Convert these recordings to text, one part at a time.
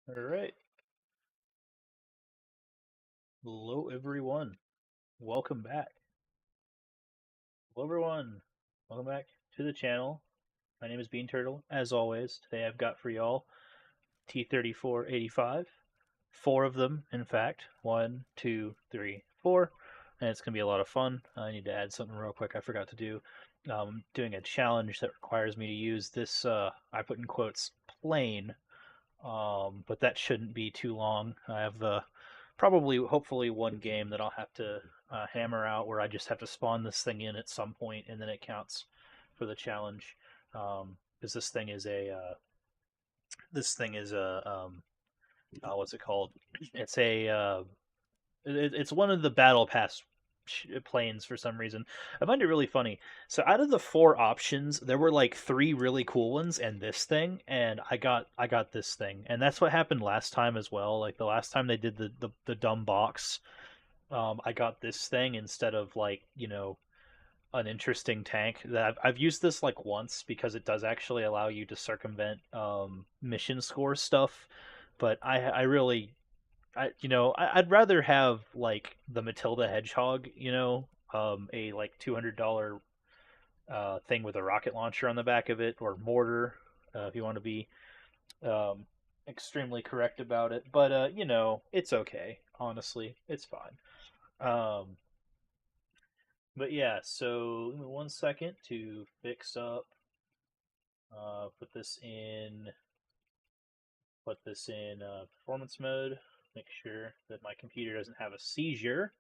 All right. Hello, everyone. Welcome back. Hello, everyone. Welcome back to the channel. My name is Bean Turtle. As always, today I've got for y'all T-34-85. Four of them, in fact. One, two, three, four. And it's going to be a lot of fun. I need to add something real quick I forgot to do. Doing a challenge that requires me to use this, I put in quotes, plane. But that shouldn't be too long. I have probably, hopefully, one game that I'll have to hammer out where I just have to spawn this thing in at some point, and then it counts for the challenge. Because this thing is a what's it called? It's it's one of the battle pass planes for some reason. I find it really funny. So out of the four options, there were like three really cool ones and this thing, and I got this thing. And that's what happened last time as well. Like the last time they did the dumb box, I got this thing instead of like, an interesting tank. That I've used this like once because it does actually allow you to circumvent mission score stuff, but I really I'd rather have like the Matilda Hedgehog, a like $200 thing with a rocket launcher on the back of it, or mortar, if you want to be um, extremely correct about it. But it's okay. Honestly, it's fine. Um, but yeah, so give me 1 second to fix up. Put this in. Put this in performance mode. Make sure that my computer doesn't have a seizure.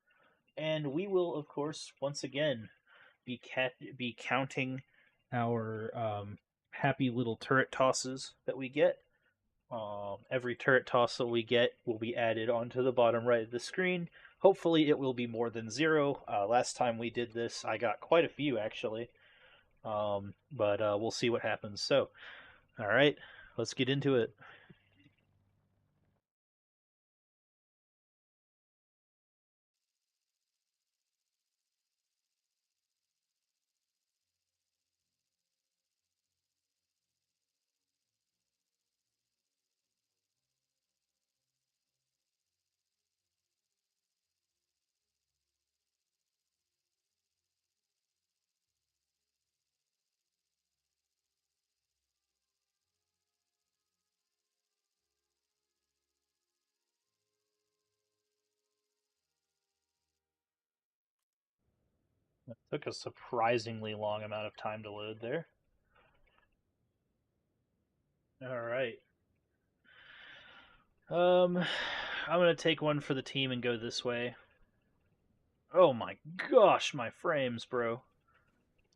And we will, of course, once again be counting our happy little turret tosses that we get. Every turret toss that we get will be added onto the bottom right of the screen. Hopefully, it will be more than zero. Last time we did this, I got quite a few actually, but we'll see what happens. So, all right, let's get into it. It took a surprisingly long amount of time to load there. All right. I'm gonna take one for the team and go this way. Oh my gosh, my frames, bro.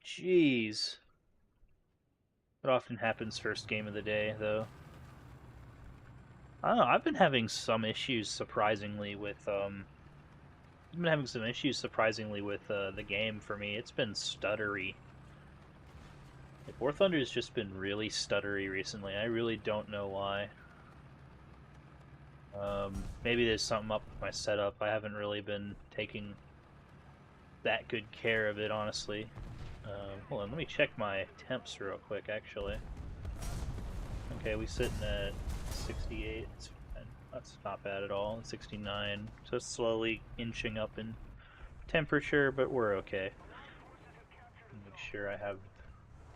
Jeez. It often happens first game of the day, though. I don't know. I've been having some issues surprisingly with I've been having some issues surprisingly with the game for me. It's been stuttery. Like, War Thunder's just been really stuttery recently. I really don't know why. Maybe there's something up with my setup. I haven't really been taking that good care of it, honestly. Hold on, let me check my temps real quick, actually. Okay, we sitting at 68. That's not bad at all. 69. So slowly inching up in temperature, but we're okay. Make sure I have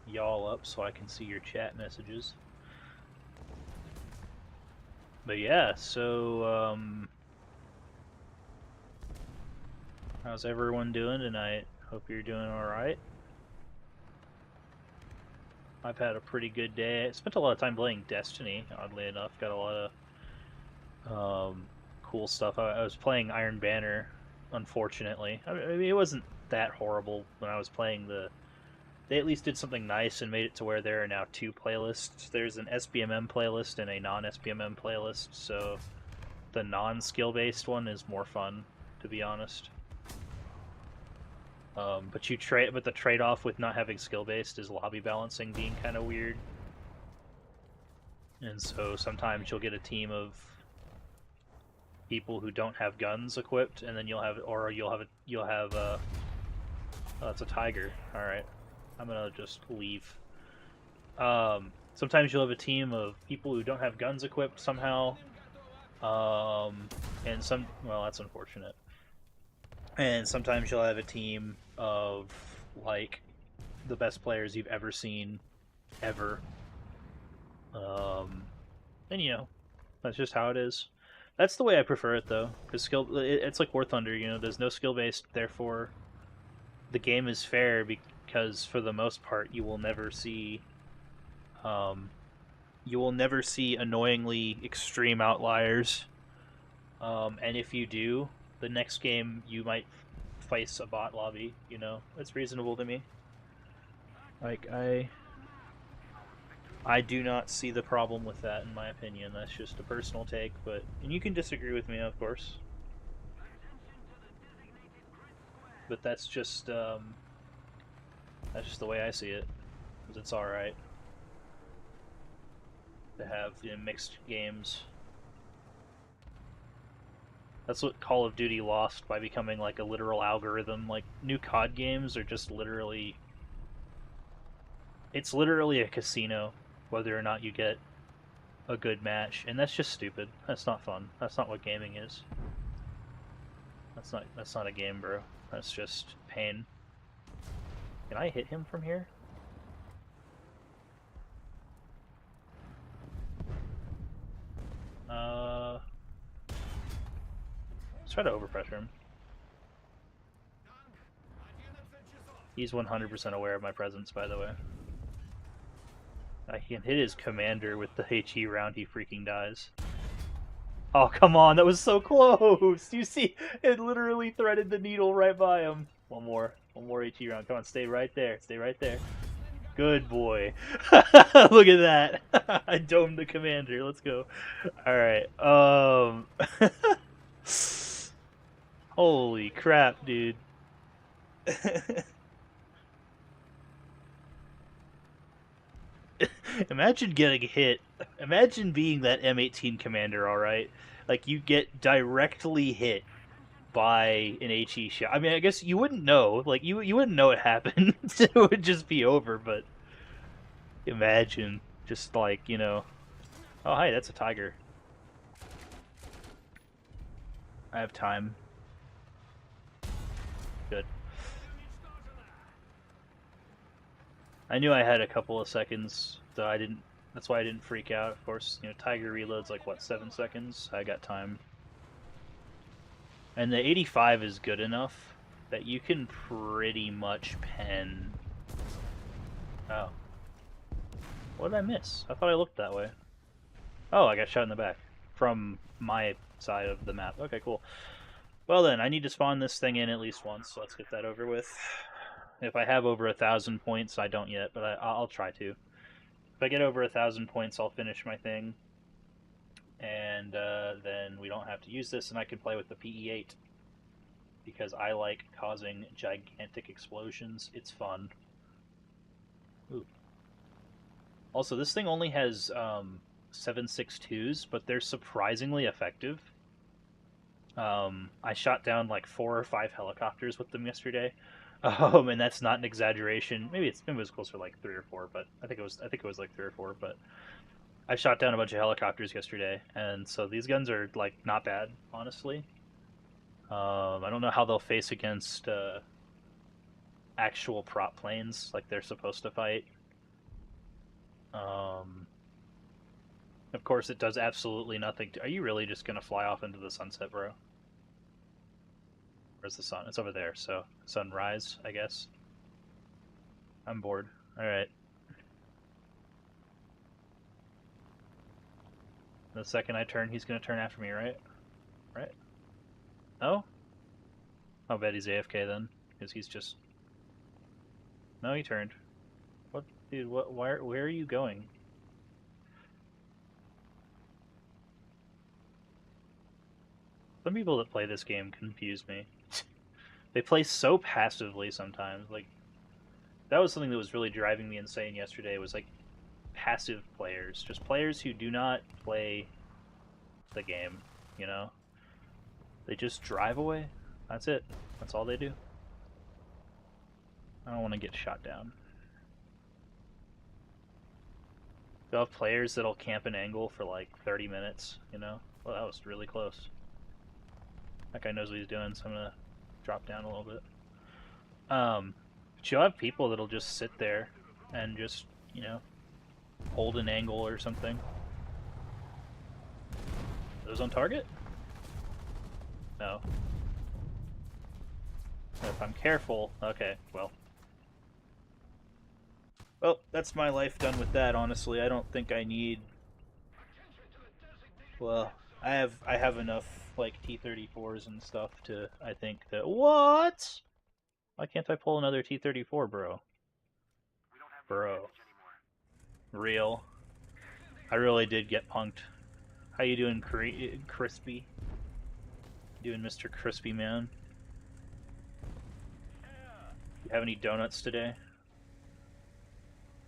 y'all up so I can see your chat messages. But yeah, so how's everyone doing tonight? Hope you're doing alright. I've had a pretty good day. I spent a lot of time playing Destiny, oddly enough. Got a lot of cool stuff. I was playing Iron Banner, unfortunately. I mean, it wasn't that horrible when I was playing the. They at least did something nice and made it to where there are now two playlists. There's an SBMM playlist and a non-SBMM playlist, so the non-skill based one is more fun, to be honest. But the trade-off with not having skill-based is lobby balancing being kind of weird, and so sometimes you'll get a team of people who don't have guns equipped, and then you'll have oh, it's a tiger. All right, I'm gonna just leave. Sometimes you'll have a team of people who don't have guns equipped somehow, And well, that's unfortunate. And sometimes you'll have a team of like the best players you've ever seen ever. And that's just how it is. That's the way I prefer it though, because it's like War Thunder. There's no skill based, therefore the game is fair because for the most part um, you will never see annoyingly extreme outliers. And if you do, the next game you might face a bot lobby. It's reasonable to me. Like I do not see the problem with that, in my opinion. That's just a personal take, and you can disagree with me, of course. But that's just the way I see it. Because it's all right to have mixed games. That's what Call of Duty lost by becoming like a literal algorithm. Like new COD games are just literally, it's literally a casino, whether or not you get a good match, and that's just stupid. That's not fun. That's not what gaming is. That's not a game, bro. That's just pain. Can I hit him from here? Let's try to overpressure him. He's 100% aware of my presence, by the way. I can hit his commander with the HE round, he freaking dies. Oh, come on, that was so close! You see, it literally threaded the needle right by him. One more HE round. Come on, stay right there. Stay right there. Good boy. Look at that. I domed the commander. Let's go. Alright, Holy crap, dude. Imagine getting hit. Imagine being that M18 commander, alright? Like, you get directly hit by an HE shot. I mean, I guess you wouldn't know. Like, you wouldn't know it happened. It would just be over, but imagine. Just like, Oh, hi, that's a tiger. I have time. Good. I knew I had a couple of seconds, so I didn't. That's why I didn't freak out. Of course, Tiger reloads like what, 7 seconds. I got time, and the 85 is good enough that you can pretty much pen. Oh, what did I miss? I thought I looked that way. Oh, I got shot in the back from my side of the map. Okay, cool. Well then, I need to spawn this thing in at least once, so let's get that over with. If I have over 1,000 points, I don't yet, but I'll try to. If I get over 1,000 points, I'll finish my thing, and then we don't have to use this, and I can play with the PE8 because I like causing gigantic explosions. It's fun. Ooh. Also, this thing only has 7.62s, but they're surprisingly effective. I shot down like 4 or 5 helicopters with them yesterday, and that's not an exaggeration. Maybe it was closer to like 3 or 4, but I think it was like 3 or 4. But I shot down a bunch of helicopters yesterday, and so these guns are like not bad, honestly. I don't know how they'll face against actual prop planes like they're supposed to fight. Of course, it does absolutely nothing. Are you really just gonna fly off into the sunset, bro? Where's the sun? It's over there, so sunrise, I guess. I'm bored. Alright. The second I turn, he's gonna turn after me, right? Right? Oh? I'll bet he's AFK then, because he's just... No, he turned. What? Dude, what? Where are you going? Some people that play this game confuse me. They play so passively sometimes. Like, that was something that was really driving me insane yesterday, was like passive players. Just players who do not play the game, you know? They just drive away. That's it. That's all they do. I don't want to get shot down. They'll have players that'll camp an angle for like 30 minutes, you know? Well, that was really close. That guy knows what he's doing, so I'm gonna drop down a little bit. But you'll have people that'll just sit there and just, you know, hold an angle or something. Those on target? No. If I'm careful, okay, well. Well, that's my life done with that, honestly. I don't think I need... Well, I have enough, like, T-34s and stuff to, I think, that... What? Why can't I pull another T-34, bro? Bro. Real. I really did get punked. How you doing, Crispy? Doing Mr. Crispy Man? You have any donuts today?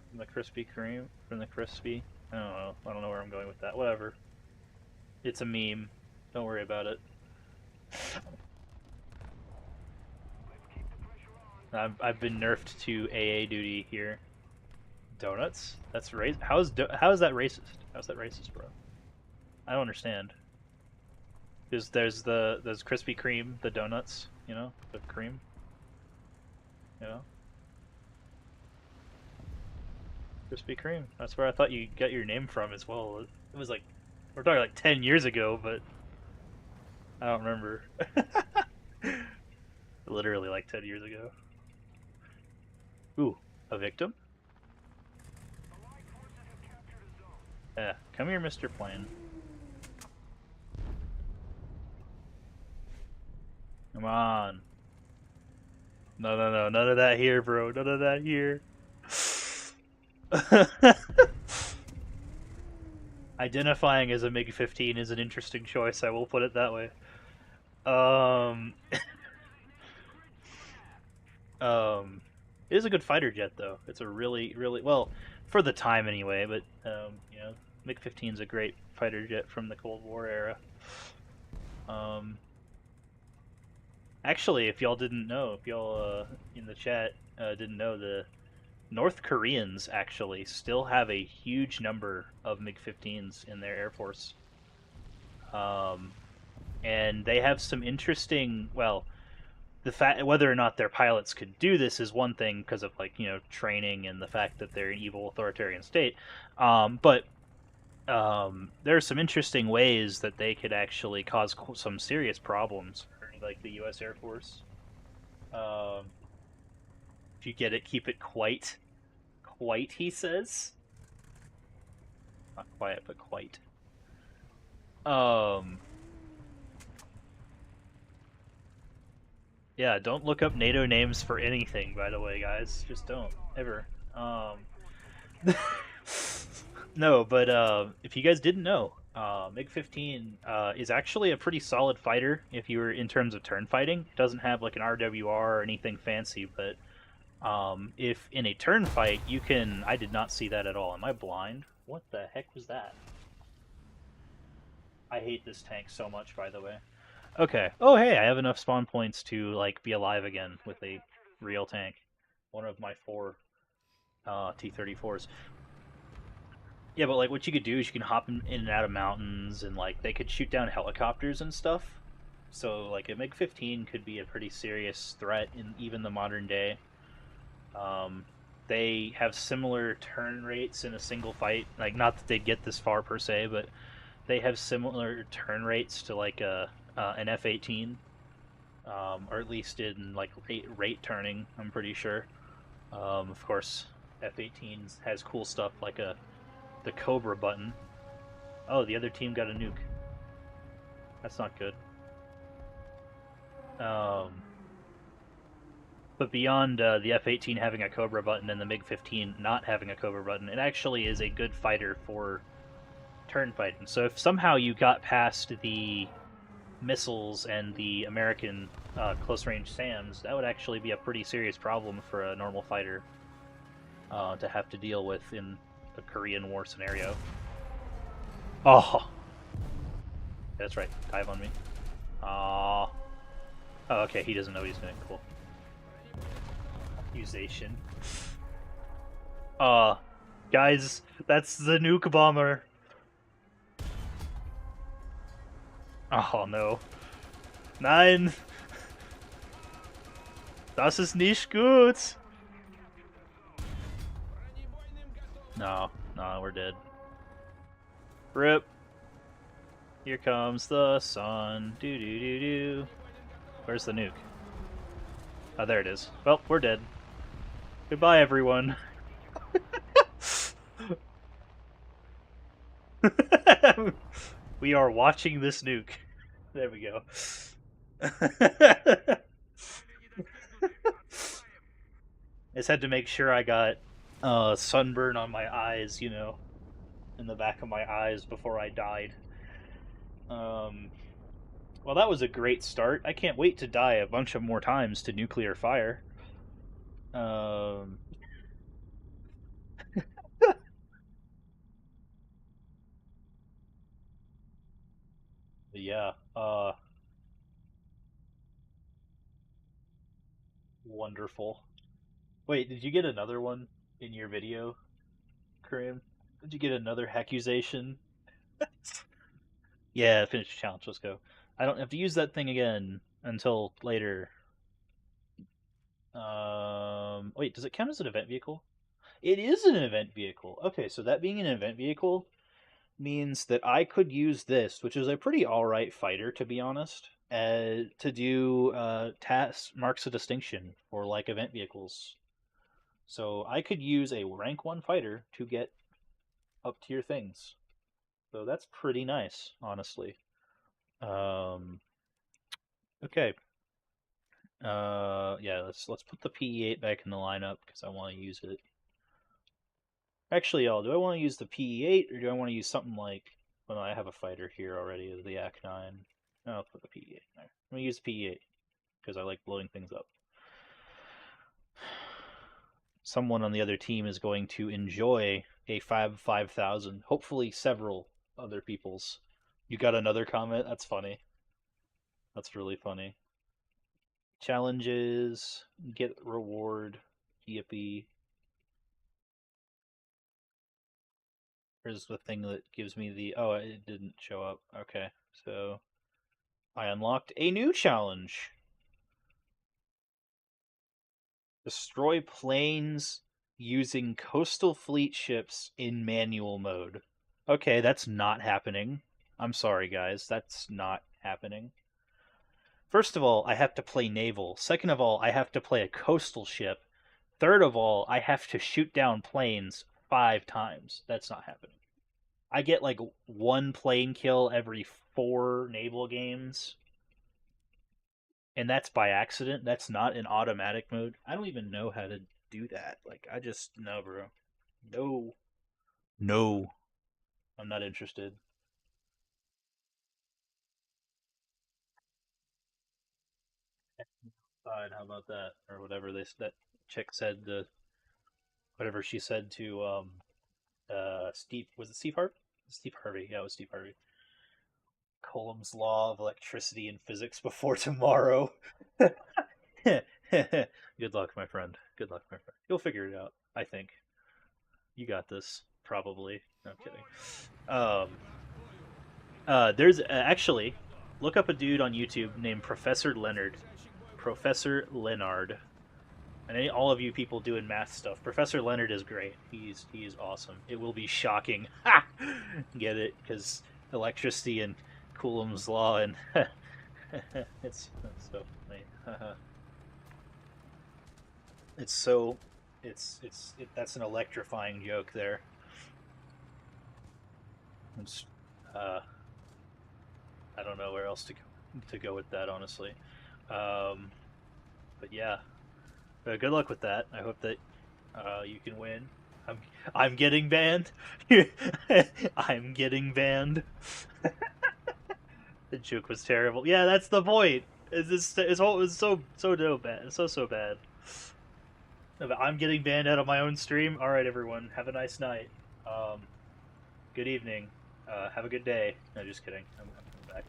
From the Krispy Kreme? From the Crispy? I don't know. I don't know where I'm going with that. Whatever. It's a meme. Don't worry about it. I've been nerfed to AA duty here. Donuts? That's racist. How is that racist? How's that racist, bro? I don't understand. There's Krispy Kreme, the donuts, you know, the cream. You know? Krispy Kreme. That's where I thought you got your name from as well. It was like, we're talking like 10 years ago, but I don't remember. Literally like 10 years ago. Ooh, a victim? Yeah, come here, Mr. Plane. Come on. No, none of that here, bro. None of that here. Identifying as a MiG-15 is an interesting choice, I will put it that way. It is a good fighter jet, though. It's a really, well, for the time anyway, but, you know, MiG-15 is a great fighter jet from the Cold War era. Actually, if y'all didn't know, if y'all in the chat didn't know, the North Koreans actually still have a huge number of MiG-15s in their Air Force. And they have some interesting, well, the fact whether or not their pilots could do this is one thing because of, like, you know, training and the fact that they're an evil authoritarian state. But there are some interesting ways that they could actually cause some serious problems for, like, the U.S. Air Force. If you get it, keep it quite, he says. Not quiet, but quite. Yeah, don't look up NATO names for anything, by the way, guys. Just don't. Ever. No, but if you guys didn't know, MiG-15 is actually a pretty solid fighter if you were in terms of turn fighting. It doesn't have like an RWR or anything fancy, but if in a turn fight you can... I did not see that at all. Am I blind? What the heck was that? I hate this tank so much, by the way. Okay. Oh, hey, I have enough spawn points to, like, be alive again with a real tank. One of my 4 T-34s. Yeah, but, like, what you could do is you can hop in and out of mountains, and, like, they could shoot down helicopters and stuff. So, like, a MiG-15 could be a pretty serious threat in even the modern day. They have similar turn rates in a single fight. Like, not that they'd get this far per se, but they have similar turn rates to, like, an F-18, or at least in, like, rate turning, I'm pretty sure. Of course, F-18 has cool stuff like the Cobra button. Oh, the other team got a nuke. That's not good. But beyond the F-18 having a Cobra button and the MiG-15 not having a Cobra button, it actually is a good fighter for turn fighting. So if somehow you got past the missiles and the American close-range SAMs, that would actually be a pretty serious problem for a normal fighter to have to deal with in a Korean War scenario. Oh! That's right. Dive on me. Oh, okay, he doesn't know what he's doing. Cool. Accusation. Guys, that's the nuke bomber. Oh no. Nein! Das ist nicht gut! No, no, we're dead. Rip. Here comes the sun. Do do do do. Where's the nuke? Oh, there it is. Well, we're dead. Goodbye, everyone. We are watching this nuke. There we go. I just had to make sure I got sunburn on my eyes, you know, in the back of my eyes before I died. Um, well, that was a great start. I can't wait to die a bunch of more times to nuclear fire. Um, yeah, wonderful. Wait, did you get another one in your video, Kareem? Did you get another accusation? Yeah, finish the challenge. Let's go. I don't have to use that thing again until later. Wait, does it count as an event vehicle? It is an event vehicle. Okay, so that being an event vehicle means that I could use this, which is a pretty alright fighter, to be honest, to do task marks of distinction for like event vehicles. So I could use a rank 1 fighter to get up tier things. So that's pretty nice, honestly. Um, okay. Yeah, let's put the PE8 back in the lineup because I want to use it. Actually, do I want to use the PE8 or do I want to use something like? Well, I have a fighter here already, the AK-9. No, I'll put the PE8 there. I'm gonna use the PE8 because I like blowing things up. Someone on the other team is going to enjoy a 5000. Hopefully, several other people's. You got another comment? That's funny. That's really funny. Challenges, get reward, yippee. Here's the thing that gives me the. Oh, it didn't show up. Okay, so I unlocked a new challenge. Destroy planes using coastal fleet ships in manual mode. Okay, that's not happening. I'm sorry, guys. That's not happening. First of all, I have to play naval. Second of all, I have to play a coastal ship. Third of all, I have to shoot down planes 5 times. That's not happening. I get like 1 plane kill every 4 naval games. And that's by accident. That's not in automatic mode. I don't even know how to do that. Like, I just, no, bro. No. No. I'm not interested. Fine, how about that? Or whatever that chick said to, whatever she said to, Steve, was it Steve Harvey? Steve Harvey, yeah, it was Steve Harvey. Coulomb's law of electricity and physics before tomorrow. Good luck, my friend. Good luck, my friend. You'll figure it out, I think. You got this, probably. No, I'm kidding. There's actually, look up a dude on YouTube named Professor Leonard. Professor Leonard. And all of you people doing math stuff, Professor Leonard is great. He is awesome. It will be shocking. Ha! Get it? Because electricity and Coulomb's law and it's so funny. It's so that's an electrifying joke there. It's, uh, I don't know where else to go with that, honestly. But yeah, good luck with that. I hope that you can win. I'm getting banned. I'm getting banned. The joke was terrible. Yeah, that's the point. It's so bad. It's so bad. I'm getting banned out of my own stream. All right, everyone, have a nice night. Um, good evening. Have a good day. No, just kidding. I'm coming back.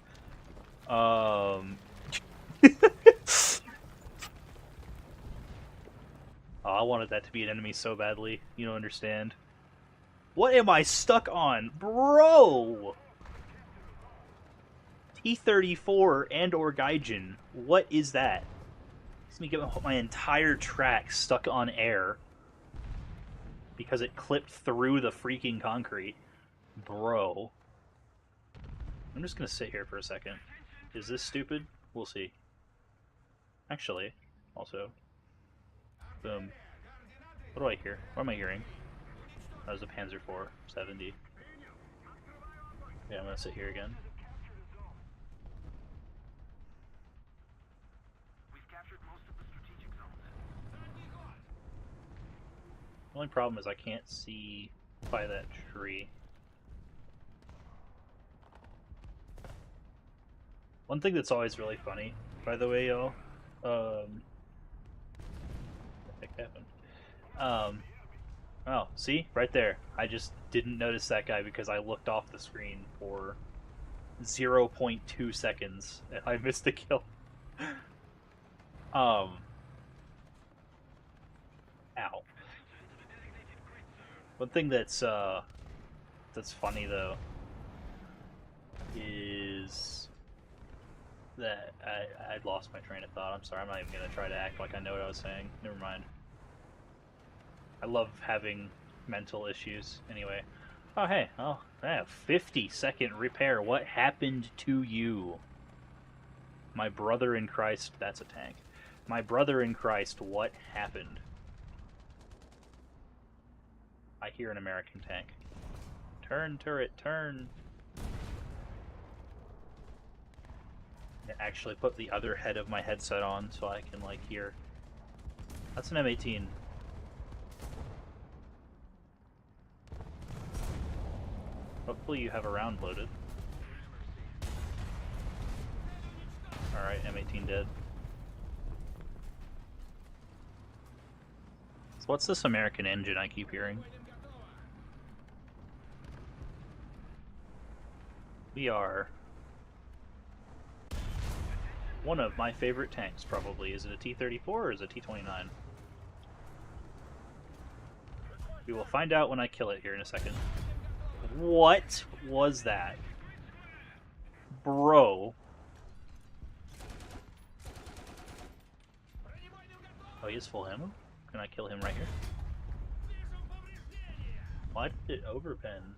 Oh, I wanted that to be an enemy so badly. You don't understand. What am I stuck on? Bro! T-34 and or Gaijin. What is that? Let me get my entire track stuck on air because it clipped through the freaking concrete. Bro. I'm just gonna sit here for a second. Is this stupid? We'll see. Actually, also. Boom. What do I hear? What am I hearing? That was a Panzer IV 70. Yeah, I'm gonna sit here again. The only problem is I can't see by that tree. One thing that's always really funny, by the way, y'all. What the heck happened? Oh, see? Right there. I just didn't notice that guy because I looked off the screen for 0.2 seconds and I missed a kill. Ow. One thing that's funny though is that I lost my train of thought. I'm sorry, I'm not even gonna try to act like I know what I was saying. Never mind. I love having mental issues. Anyway. Oh hey, oh yeah, 50-second repair. What happened to you? My brother in Christ, that's a tank. My brother in Christ, what happened? I hear an American tank. Turn, turret, turn. I actually put the other head of my headset on so I can, like, hear. That's an M18. Hopefully you have a round loaded. Alright, M18 dead. So what's this American engine I keep hearing? We are one of my favorite tanks, probably. Is it a T-34 or is it a T-29? We will find out when I kill it here in a second. What was that? Bro. Oh, he has full ammo? Can I kill him right here? Why did it overpen?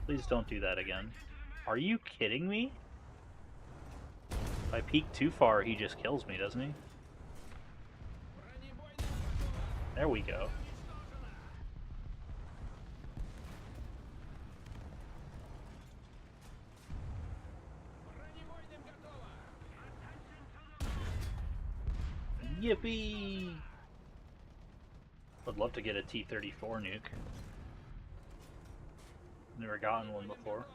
Please don't do that again. Are you kidding me? If I peek too far, he just kills me, doesn't he? There we go. Yippee! Would love to get a T-34 nuke. Never gotten one before.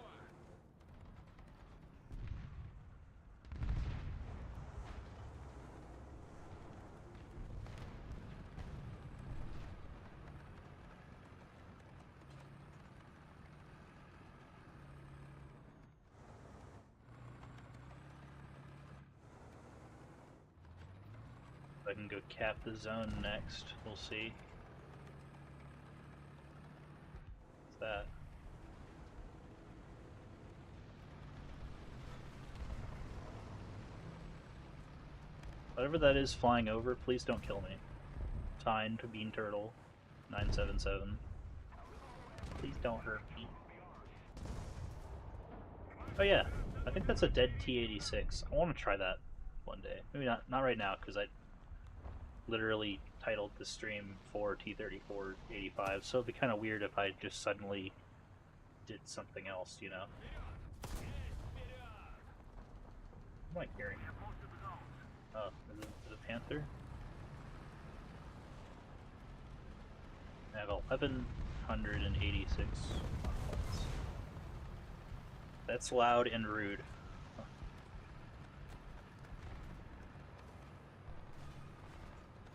I can go cap the zone next. We'll see. What's that? Whatever that is flying over, please don't kill me. Tyne to Bean Turtle 977. Please don't hurt me. Oh yeah, I think that's a dead T-86. I want to try that one day. Maybe not right now, because I literally titled the stream for T-34-85, so it'd be kind of weird if I just suddenly did something else, you know? What am I hearing? Oh, is it a Panther? I have 1,186 points. That's loud and rude.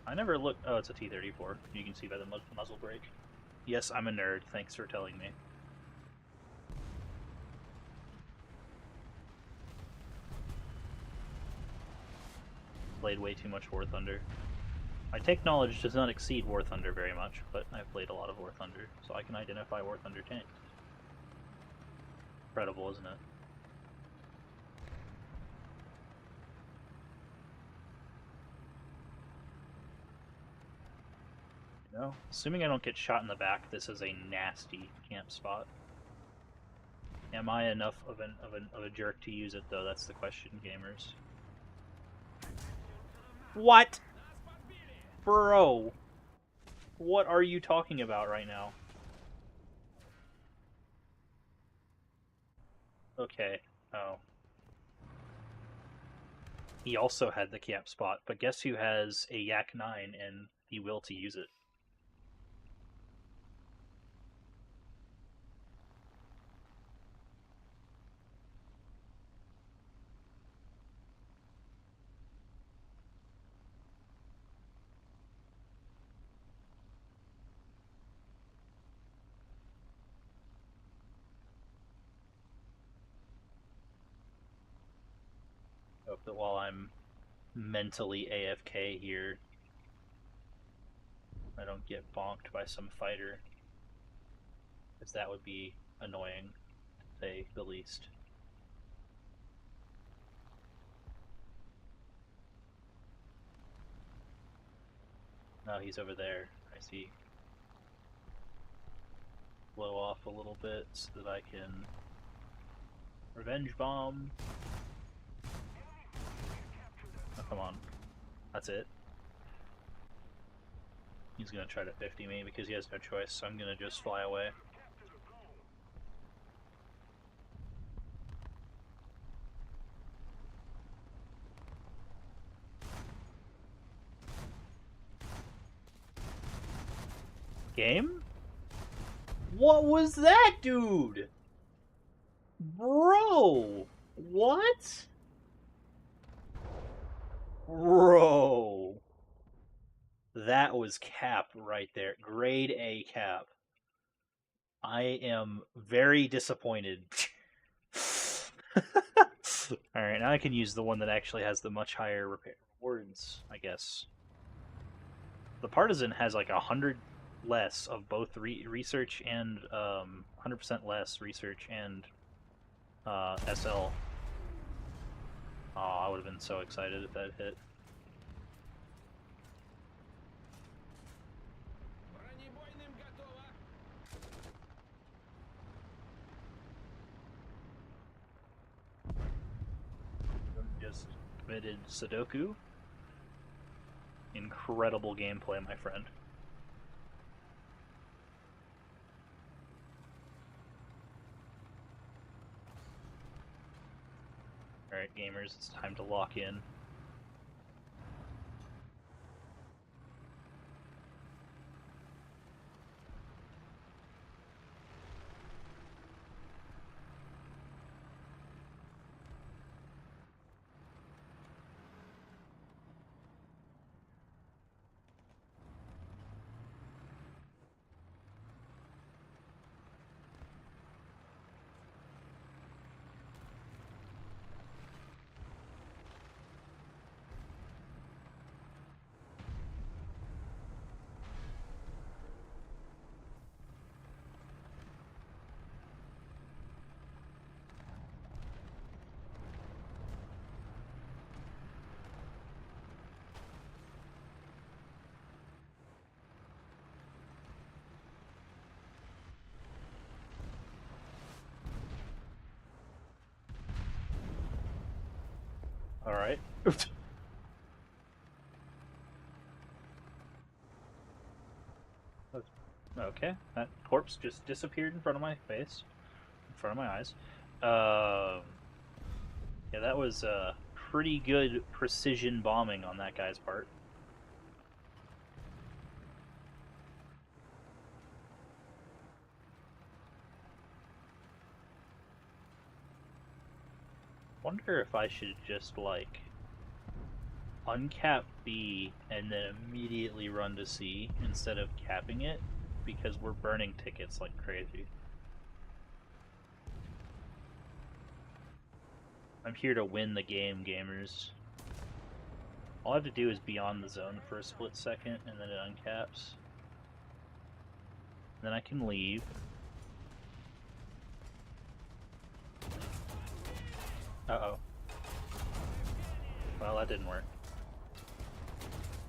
I never looked. Oh, it's a T-34. You can see by the muzzle brake. Yes, I'm a nerd. Thanks for telling me. Played way too much War Thunder. My take knowledge does not exceed War Thunder very much, but I've played a lot of War Thunder, so I can identify War Thunder tanks. Incredible, isn't it? You know, assuming I don't get shot in the back, this is a nasty camp spot. Am I enough of a jerk to use it though? That's the question, gamers. What? Bro! What are you talking about right now? Okay. Oh. He also had the camp spot, but guess who has a Yak 9 and the will to use it? Hope that while I'm mentally AFK here, I don't get bonked by some fighter, because that would be annoying, to say the least. No, he's over there. I see. Blow off a little bit so that I can revenge bomb. Oh, come on. That's it. He's gonna try to 50 me because he has no choice, so I'm gonna just fly away. Game? What was that, dude? Bro! What? Bro! That was cap right there. Grade A cap. I am very disappointed. Alright, now I can use the one that actually has the much higher repair rewards, I guess. The Partisan has like 100 less of both research and 100% less research and SL. Oh, I would have been so excited if that hit. Just committed Sudoku. Incredible gameplay, my friend. Alright, gamers, it's time to lock in. Alright. Okay, that corpse just disappeared in front of my face, in front of my eyes. Yeah, that was pretty good precision bombing on that guy's part. Wonder if I should just like uncap B and then immediately run to C instead of capping it, because we're burning tickets like crazy. I'm here to win the game, gamers. All I have to do is be on the zone for a split second, and then it uncaps. Then I can leave. Uh-oh. Well, that didn't work.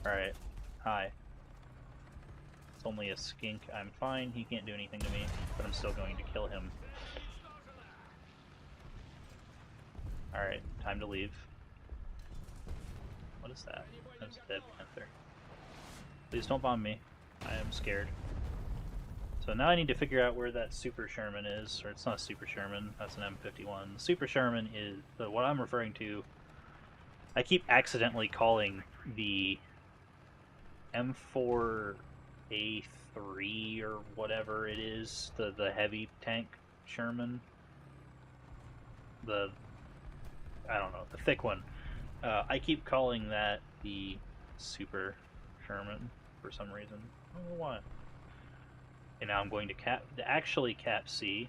Alright. Hi. It's only a skink. I'm fine. He can't do anything to me, but I'm still going to kill him. Alright, time to leave. What is that? That's a dead panther. Please don't bomb me. I am scared. So now I need to figure out where that Super Sherman is, or it's not a Super Sherman, that's an M51. The Super Sherman is what I'm referring to. I keep accidentally calling the M4A3 or whatever it is, the heavy tank Sherman. I don't know, the thick one. I keep calling that the Super Sherman for some reason. I don't know why. And now I'm going to actually cap C.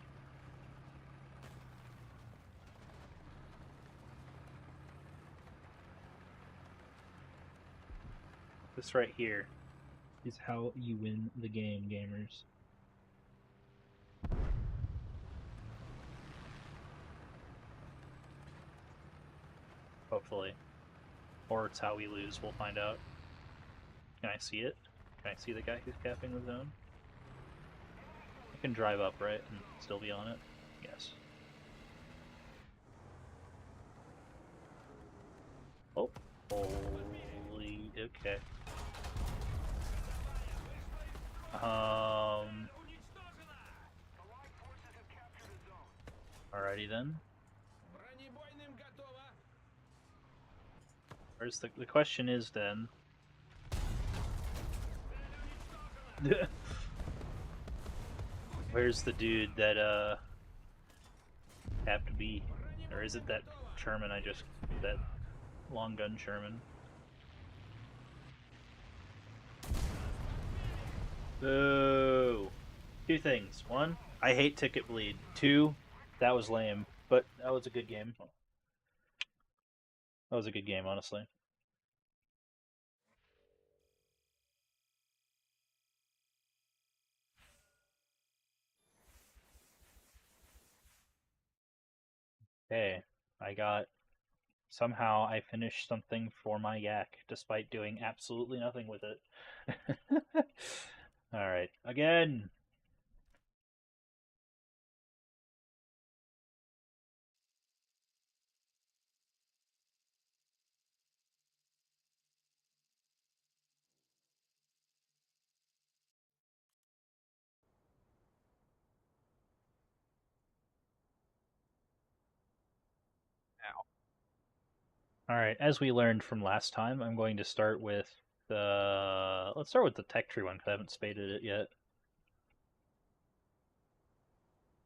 This right here is how you win the game, gamers. Hopefully. Or it's how we lose, we'll find out. Can I see it? Can I see the guy who's capping the zone? I can drive up, right, and still be on it? Yes. Oh, holy, okay. Alrighty then. Where's the question is then... Where's the dude that capped B? Or is it that Sherman that long gun Sherman? Boo! Two things. One, I hate ticket bleed. Two, that was lame. But that was a good game. That was a good game, honestly. Hey, somehow I finished something for my yak, despite doing absolutely nothing with it. Alright, again! Alright, as we learned from last time, I'm going to start with let's start with the tech tree one, because I haven't spaded it yet.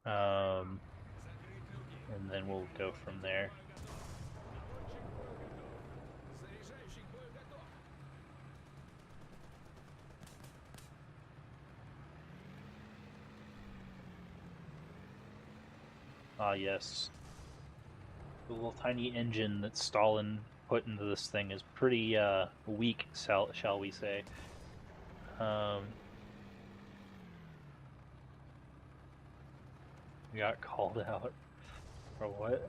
And then we'll go from there. Ah, yes. The little tiny engine that Stalin put into this thing is pretty weak, shall we say. We got called out. For what?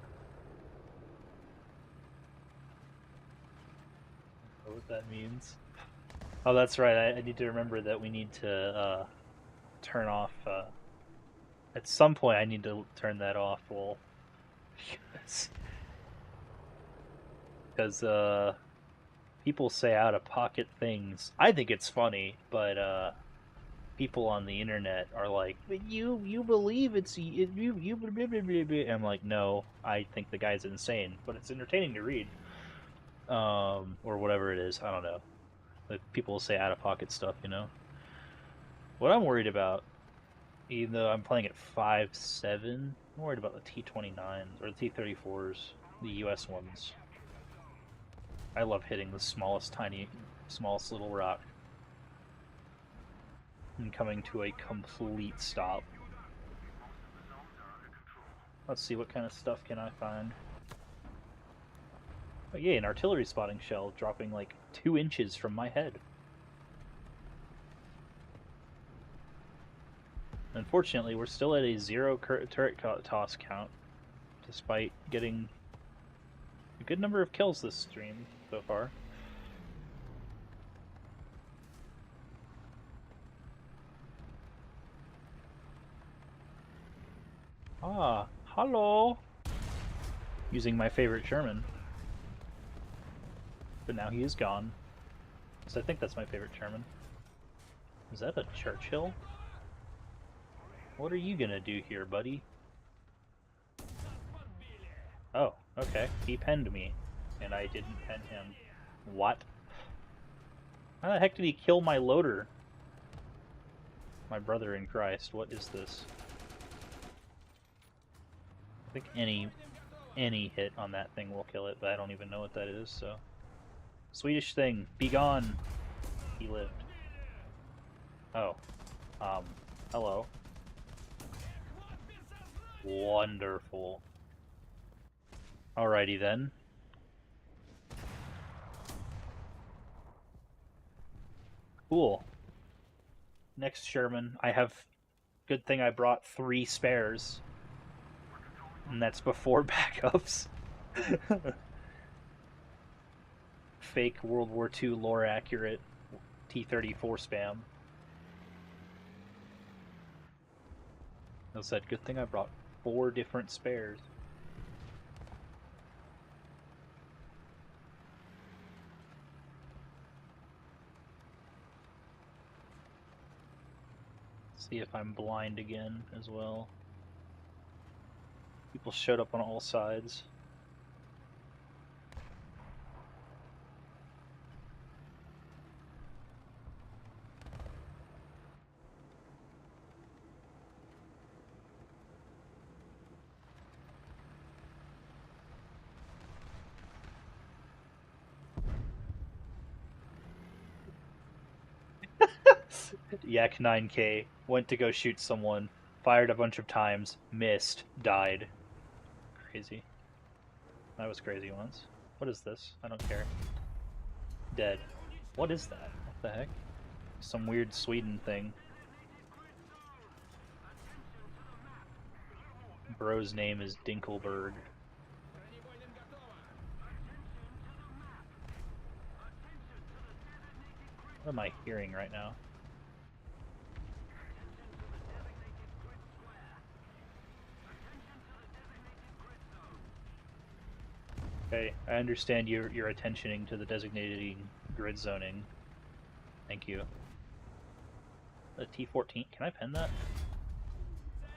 What that means? Oh, that's right. I need to remember that we need to turn off. At some point, I need to turn that off. Well, because people say out of pocket things. I think it's funny, but people on the internet are like, "But you believe it's you blah, blah, blah, blah, blah." I'm like, no, I think the guy's insane, but it's entertaining to read, or whatever it is. I don't know. Like, people say out of pocket stuff, you know. What I'm worried about, even though I'm playing at 5.7, I'm worried about the T-29s or the T-34s, the US ones. I love hitting the smallest little rock and coming to a complete stop. Let's see, what kind of stuff can I find? Oh yeah, an artillery spotting shell dropping like 2 inches from my head. Unfortunately, we're still at a 0 turret toss count, despite getting a good number of kills this stream so far. Ah, hello! Using my favorite Sherman. But now he is gone. So I think that's my favorite Sherman. Is that a Churchill? What are you gonna do here, buddy? Oh, okay. He penned me, and I didn't pen him. What? How the heck did he kill my loader? My brother in Christ, what is this? I think any hit on that thing will kill it, but I don't even know what that is, so... Swedish thing, be gone! He lived. Oh. Hello. Wonderful. Alrighty then. Cool. Next Sherman, I have... Good thing I brought 3 spares. And that's before backups. Fake World War II lore accurate T-34 spam. I said, good thing I brought 4 different spares. See if I'm blind again as well. People showed up on all sides. Yak 9K went to go shoot someone, fired a bunch of times, missed, died. Crazy. That was crazy once. What is this? I don't care. Dead. What is that? What the heck? Some weird Sweden thing. Bro's name is Dinkelberg. What am I hearing right now? Okay, I understand your attentioning to the designated grid zoning. Thank you. The T-14, can I pen that?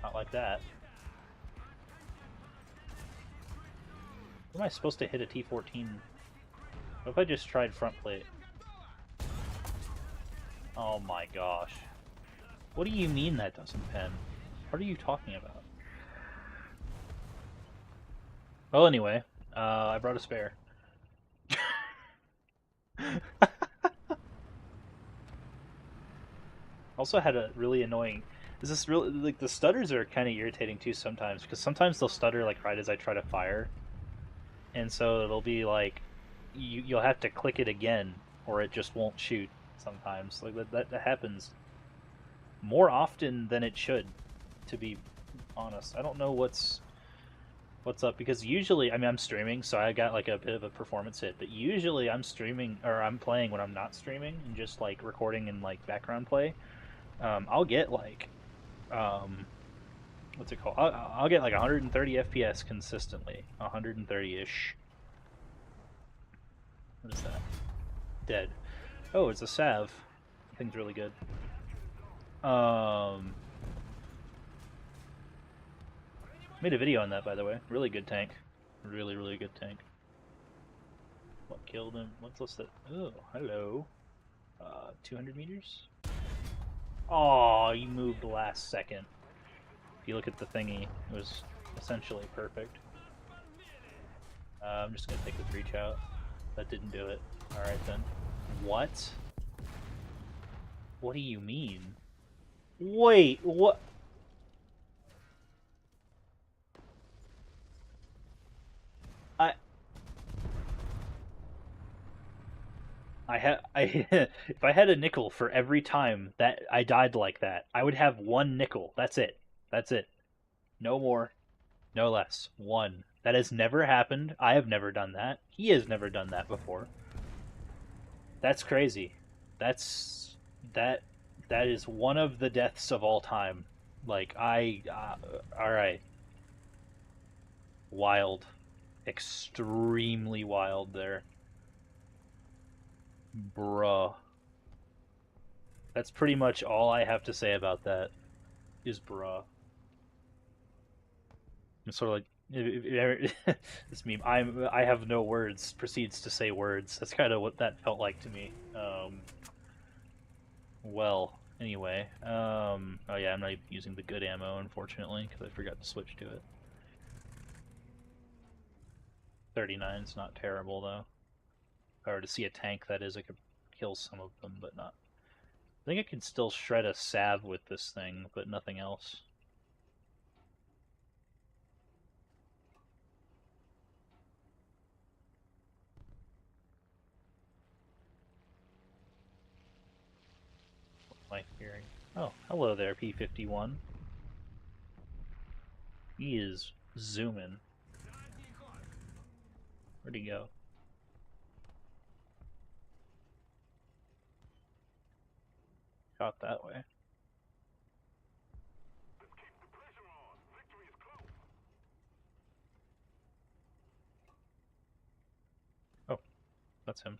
Not like that. What am I supposed to hit a T-14? What if I just tried front plate? Oh my gosh. What do you mean that doesn't pen? What are you talking about? Well, anyway, I brought a spare. Also had a really annoying... Is this really... Like, the stutters are kind of irritating too sometimes, because sometimes they'll stutter, like, right as I try to fire. And so it'll be like... You'll have to click it again, or it just won't shoot sometimes. Like, that happens more often than it should, to be honest. I don't know what's up, because usually, I mean, I'm streaming, so I got like a bit of a performance hit, but usually I'm streaming, or I'm playing when I'm not streaming, and just like recording and like background play. I'll get like, what's it called? I'll get like 130 FPS consistently, 130-ish. What is that? Dead. Oh, it's a salve. That thing's really good. Made a video on that, by the way. Really good tank. Really, really good tank. What killed him? What's that? Oh, hello. 200 meters? Oh, you moved last second. If you look at the thingy, it was essentially perfect. I'm just gonna take the breach out. That didn't do it. Alright then. What? What do you mean? Wait, what? if I had a nickel for every time that I died like that, I would have one nickel. That's it. That's it. No more, no less. One. That has never happened. I have never done that. He has never done that before. That's crazy. That's that that is one of the deaths of all time. Like all right. Wild. Extremely wild there. Bruh. That's pretty much all I have to say about that is bruh. It's sort of like this meme. I have no words. Proceeds to say words. That's kind of what that felt like to me. Well, anyway. Oh yeah, I'm not even using the good ammo, unfortunately, because I forgot to switch to it. 39 is not terrible though. If I were to see a tank, that is, I could kill some of them, but not. I think I can still shred a salve with this thing, but nothing else. My hearing. Oh, hello there, P-51. He is zooming. Where'd he go? Shot that way. Oh, that's him.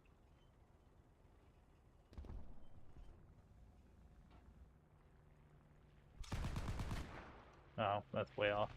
Oh, that's way off.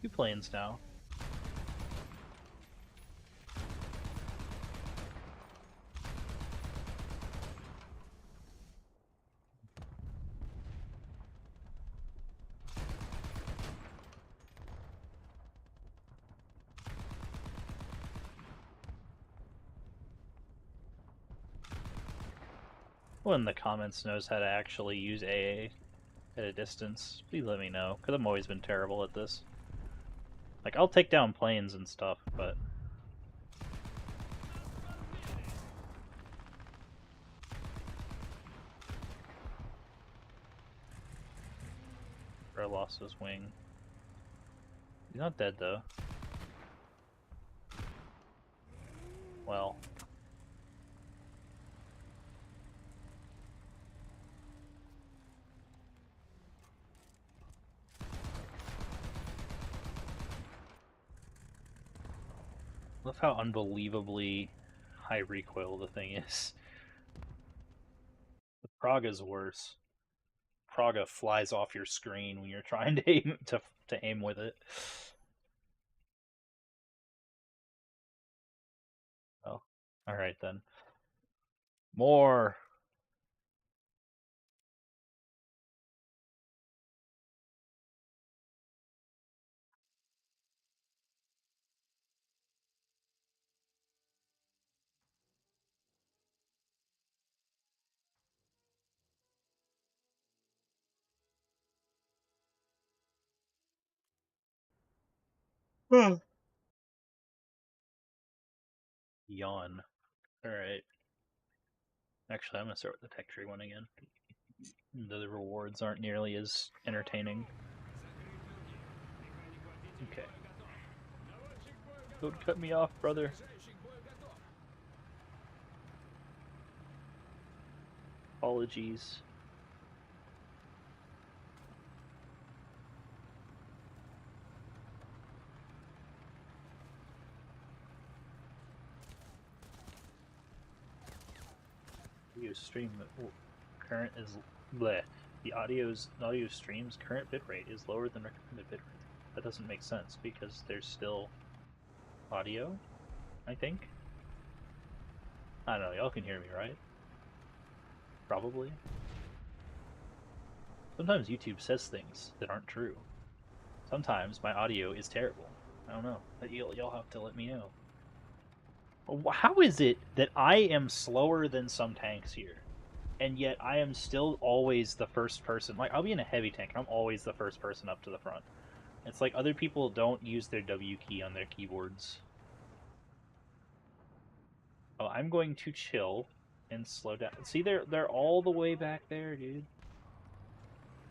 Two planes now. Who in the comments knows how to actually use AA at a distance? Please let me know, because I've always been terrible at this. Like, I'll take down planes and stuff, but... Bro lost his wing. He's not dead, though. Well... Love how unbelievably high recoil the thing is. The Praga's worse. Praga flies off your screen when you're trying to aim with it. Oh, all right then. More. Yawn. All right. Actually, I'm gonna start with the tech tree one again. The rewards aren't nearly as entertaining. Okay. Don't cut me off, brother. Apologies. Audio stream current is bleh. The audio stream's current bitrate is lower than recommended bitrate. That doesn't make sense because there's still audio, I think. I don't know, y'all can hear me, right? Probably. Sometimes YouTube says things that aren't true. Sometimes my audio is terrible. I don't know. Y'all have to let me know. How is it that I am slower than some tanks here, and yet I am still always the first person? Like, I'll be in a heavy tank, and I'm always the first person up to the front. It's like other people don't use their W key on their keyboards. Oh, I'm going to chill and slow down. See, they're all the way back there, dude.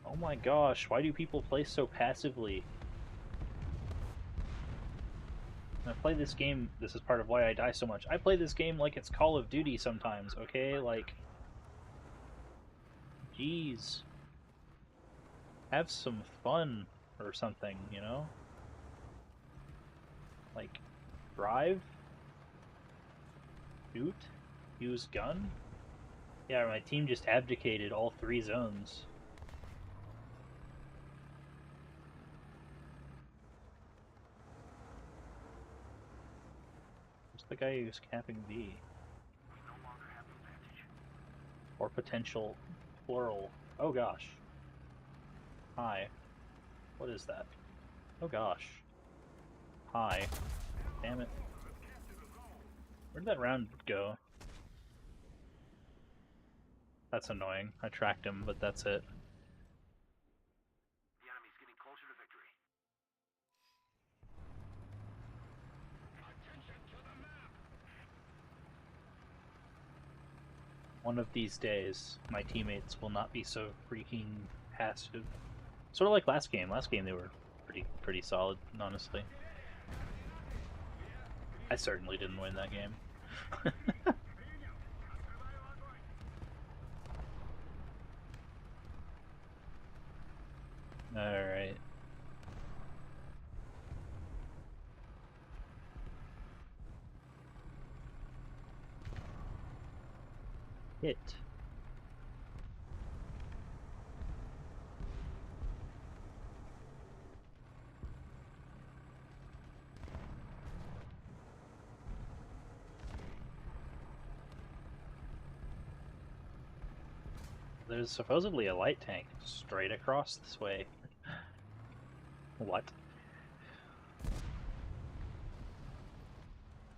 Oh my gosh, why do people play so passively? I play this game, this is part of why I die so much. I play this game like it's Call of Duty sometimes, okay? Like, jeez. Have some fun or something, you know? Like, drive? Shoot? Use gun? Yeah, my team just abdicated all 3 zones. What's the guy who's capping B? Or potential plural. Oh gosh. Hi. What is that? Oh gosh. Hi. Damn it. Where'd that round go? That's annoying. I tracked him, but that's it. The enemy's getting closer to victory. Attention to the map. One of these days, my teammates will not be so freaking passive. Sort of like last game. Last game they were pretty solid, honestly. I certainly didn't win that game. Alright. Hit. There's supposedly a light tank straight across this way. What?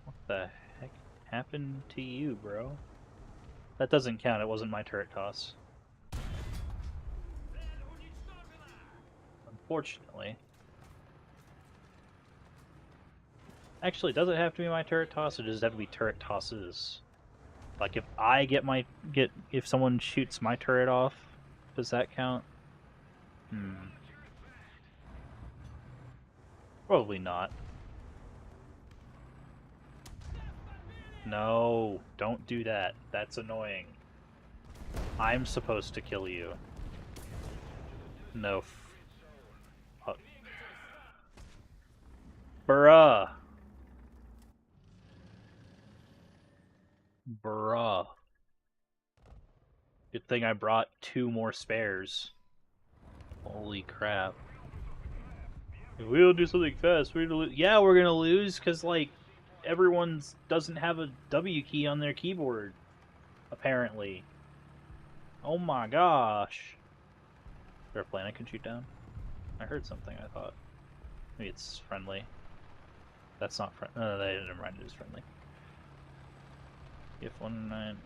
What the heck happened to you, bro? That doesn't count, it wasn't my turret toss. Unfortunately. Actually, does it have to be my turret toss, or does it have to be turret tosses? Like, if I if someone shoots my turret off, does that count? Probably not. No, don't do that. That's annoying. I'm supposed to kill you. No. Bruh. Bruh. Good thing I brought 2 more spares. Holy crap. If we don't do something fast, we're gonna lose. Yeah, we're gonna lose because, like, everyone doesn't have a W key on their keyboard, apparently. Oh my gosh. Is there a plane I can shoot down? I heard something, I thought. Maybe it's friendly. That's not friendly. No, never mind, it is friendly. F-19.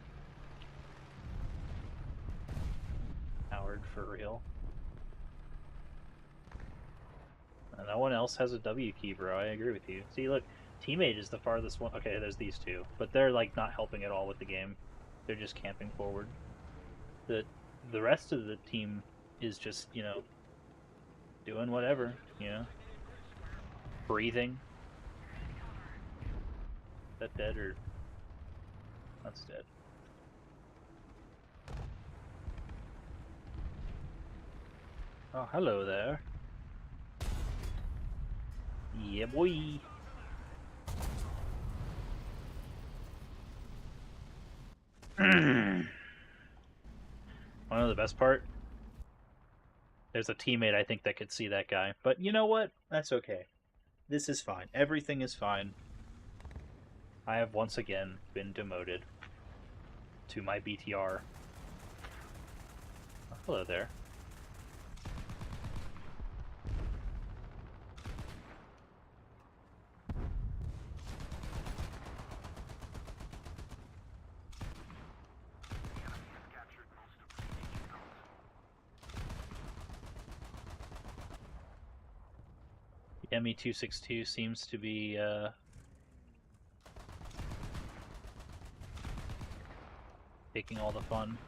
Howard, for real. No one else has a W key, bro. I agree with you. See, look, teammate is the farthest one. Okay, there's these 2, but they're like not helping at all with the game. They're just camping forward. The rest of the team is just, you know, doing whatever, you know, breathing. Is that dead or that's dead? Oh, hello there. Yeah, boy. One of the best part? There's a teammate I think that could see that guy. But you know what? That's okay. This is fine. Everything is fine. I have once again been demoted. to my BTR. Oh, hello there. The enemy has captured most of the remaining nodes. The ME-262 seems to be taking all the fun.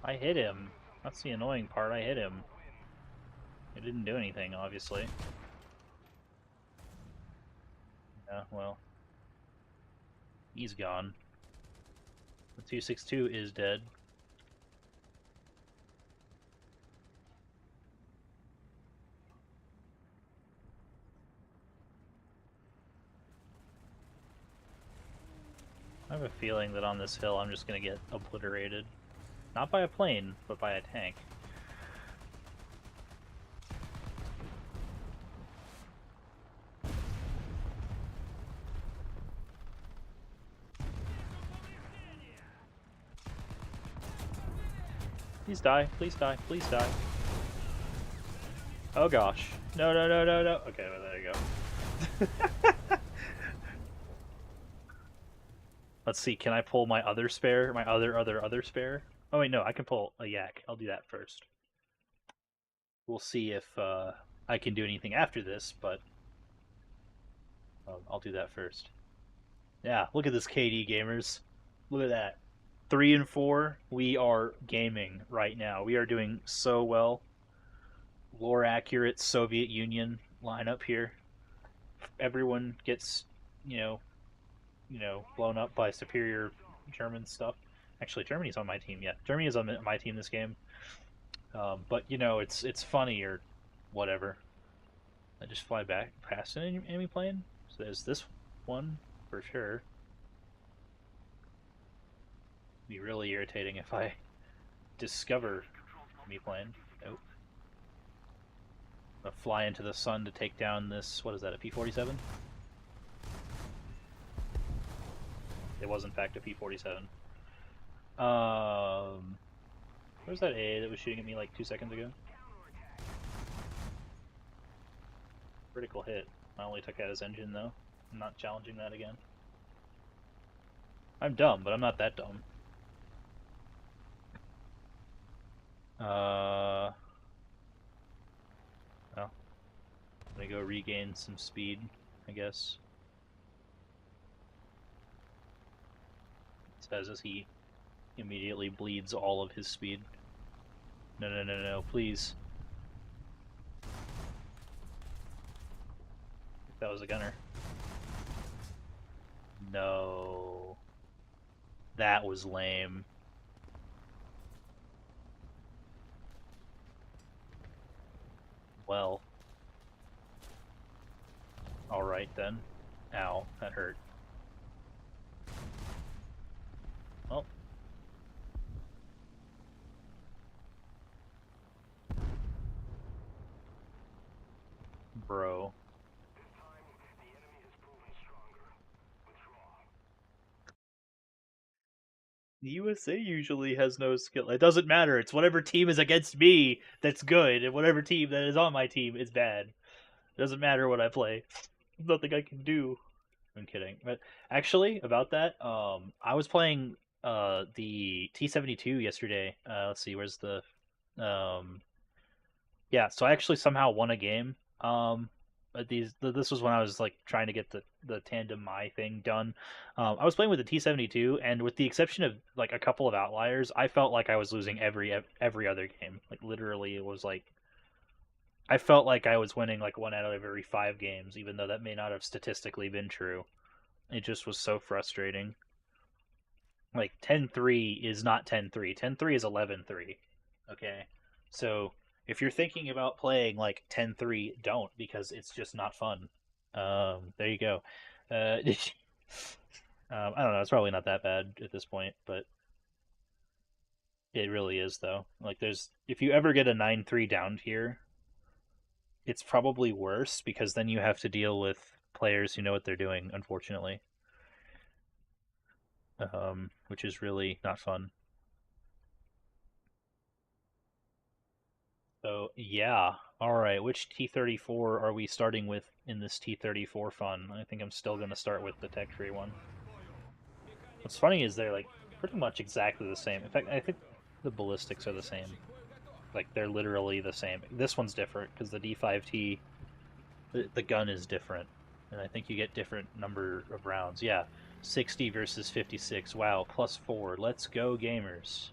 I hit him. That's the annoying part. I hit him. It didn't do anything, obviously. Yeah, well. He's gone. The 262 is dead. I have a feeling that on this hill I'm just gonna get obliterated. Not by a plane, but by a tank. Please die, please die, please die. Oh gosh. No, no, no, no, no. Okay, well, there you go. Let's see, can I pull my other spare? My other spare? Oh wait, no, I can pull a yak. I'll do that first. We'll see if I can do anything after this, but I'll do that first. Yeah, look at this KD, gamers. Look at that. 3 and 4, we are gaming right now. We are doing so well. Lore accurate Soviet Union lineup here. Everyone gets, blown up by superior German stuff. Actually, Germany's on my team. Yeah, Germany is on my team this game. But it's funny or whatever. I just fly back past an enemy plane. So there's this one for sure. It'd be really irritating if I discover enemy plane. Nope. I'm gonna fly into the sun to take down this. What is that? A P-47? It was in fact a P-47. Where's that A that was shooting at me like 2 seconds ago? Critical hit. I only took out his engine though. I'm not challenging that again. I'm dumb, but I'm not that dumb. Well, I'm gonna go regain some speed, I guess. It says as he immediately bleeds all of his speed. No, no, no, no, please. That was a gunner. No. That was lame. Well. Alright then. Ow, that hurt. Well. Bro. This time, the enemy has proven stronger. Withdraw. The USA usually has no skill. It doesn't matter. It's whatever team is against me that's good, and whatever team that is on my team is bad. It doesn't matter what I play. There's nothing I can do. I'm kidding. But actually, about that, I was playing the T-72 yesterday. Let's see, where's the yeah, so I actually somehow won a game. But this was when I was like trying to get the tandem my thing done. I was playing with the T-72, and with the exception of like a couple of outliers, I felt like I was losing every other game. Like literally, it was like I felt like I was winning like 1 out of every 5 games, even though that may not have statistically been true. It just was so frustrating. Like 10-3 is not 10-3. 10-3 is 11-3. Okay? So if you're thinking about playing like 10-3, don't, because it's just not fun. There you go. I don't know, it's probably not that bad at this point, but it really is though. Like there's if you ever get a 9-3 down here, it's probably worse because then you have to deal with players who know what they're doing, unfortunately. which is really not fun. So yeah, all right. Which T-34 are we starting with in this T-34 fun? I think I'm still gonna start with the tech tree one. What's funny is they're like pretty much exactly the same. In fact, I think the ballistics are the same. Like they're literally the same. This one's different because the D5T, the gun is different, and I think you get different number of rounds. Yeah, 60 versus 56. Wow, +4. Let's go, gamers.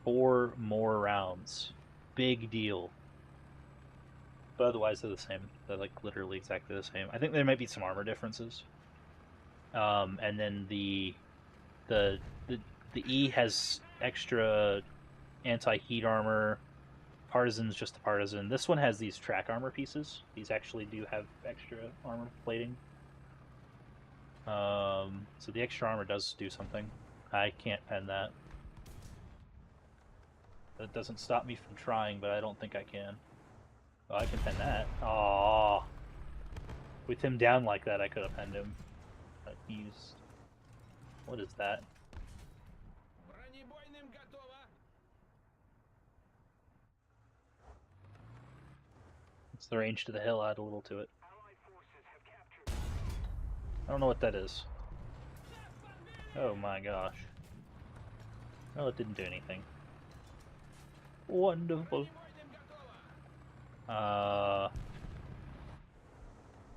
4 more rounds. Big deal. But otherwise, they're the same. They're like literally exactly the same. I think there might be some armor differences. And then the the the E has extra anti-heat armor. Partisan's just the partisan. This one has these track armor pieces. These actually do have extra armor plating. So the extra armor does do something. I can't pen that. That doesn't stop me from trying, but I don't think I can. Oh, I can pen that. Aww. With him down like that, I could have penned him. But he's... What is that? It's the range to the hill. Add a little to it. I don't know what that is. Oh my gosh. Oh, it didn't do anything. Wonderful.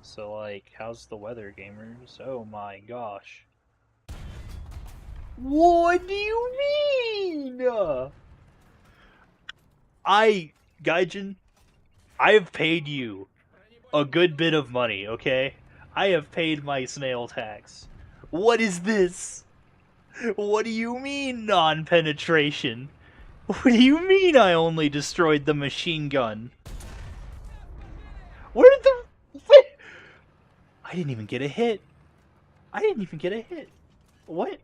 So like, how's the weather, gamers? Oh my gosh. What do you mean? Gaijin, I have paid you a good bit of money, okay? I have paid my snail tax. What is this? What do you mean non-penetration? What do you mean I only destroyed the machine gun? Where did the... I didn't even get a hit. I didn't even get a hit. What?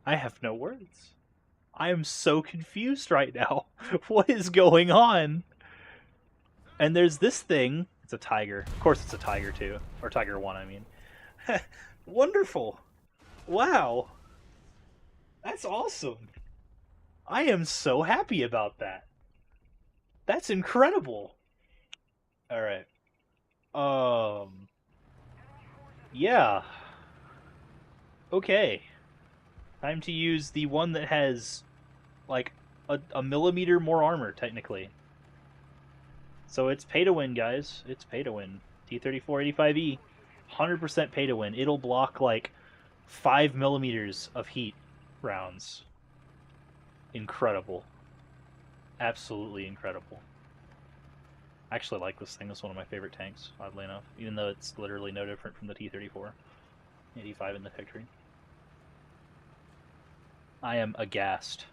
I have no words. I am so confused right now. What is going on? And there's this thing. It's a tiger. Of course it's a tiger too. Or Tiger 1, I mean. Wonderful. Wow. That's awesome. I am so happy about that. That's incredible. Alright. Yeah. Okay. Time to use the one that has, like, a millimeter more armor, technically. So it's pay to win, guys. It's pay to win. T-34-85E. 100% pay to win. It'll block, like, 5 millimeters of heat rounds. Incredible. Absolutely incredible. I actually like this thing. It's one of my favorite tanks, oddly enough. Even though it's literally no different from the T-34-85 in the tech tree. I am aghast.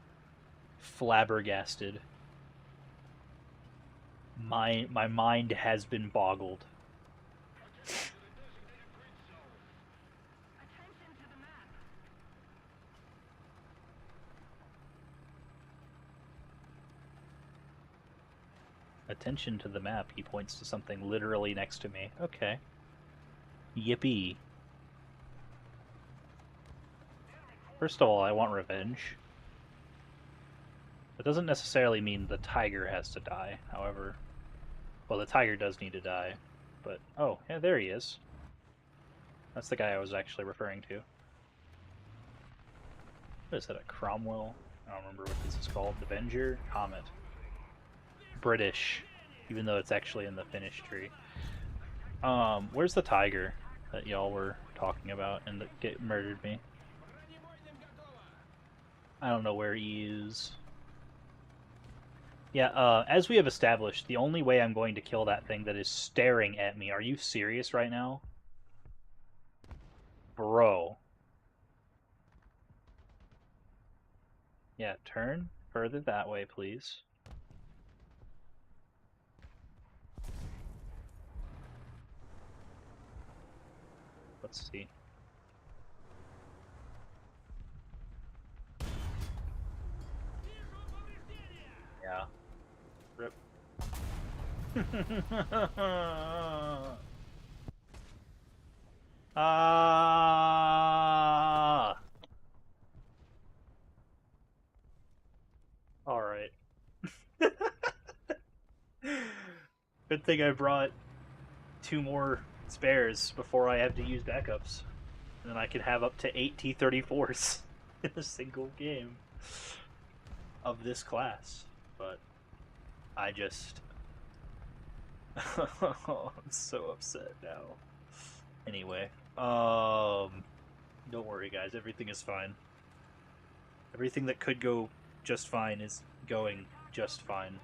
Flabbergasted. My mind has been boggled. Attention to the map. He points to something literally next to me. Okay. Yippee. First of all, I want revenge. That doesn't necessarily mean the tiger has to die, however. Well, the tiger does need to die, but... Oh, yeah, there he is. That's the guy I was actually referring to. What is that, a Cromwell? I don't remember what this is called. Avenger? Comet. British, even though it's actually in the Finnish tree. Where's the tiger that y'all were talking about and that murdered me? I don't know where he is. Yeah, as we have established, the only way I'm going to kill that thing that is staring at me... Are you serious right now? Bro. Yeah, turn further that way, please. Let's see. Yeah. Rip. Ah! Alright. Good thing I brought 2 more spares before I have to use backups. And then I can have up to 8 T-34s in a single game of this class. But I just... I'm so upset now. Anyway, don't worry guys, everything is fine. Everything that could go just fine is going just fine.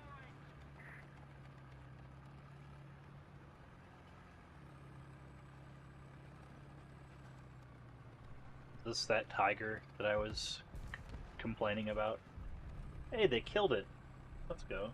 This is that tiger that I was complaining about. Hey, they killed it. Let's go.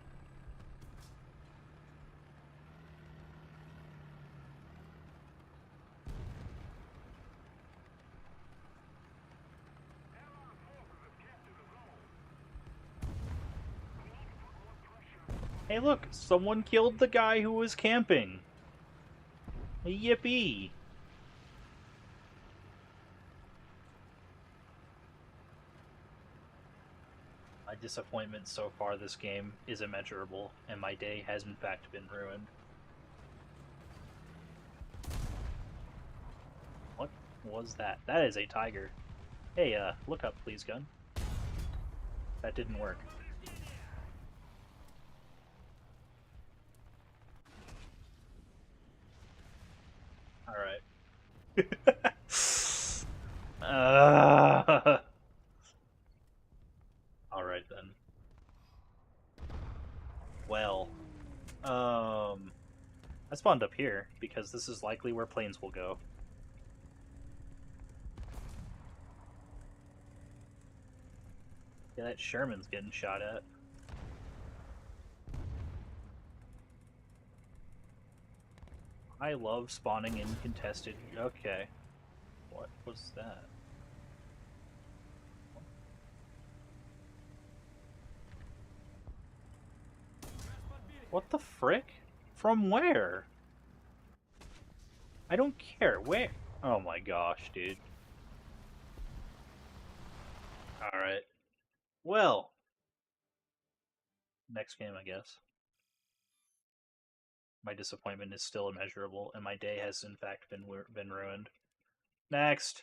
Hey look, someone killed the guy who was camping. Yippee! My disappointment so far this game is immeasurable, and my day has in fact been ruined. What was that? That is a tiger. Hey, look up please, gun. That didn't work. Alright. Alright then. Well, I spawned up here because this is likely where planes will go. Yeah, that Sherman's getting shot at. I love spawning in contested. Okay. What was that? What the frick? From where? I don't care. Where? Oh my gosh, dude. Alright. Well. Next game, I guess. My disappointment is still immeasurable, and my day has in fact been ruined. Next!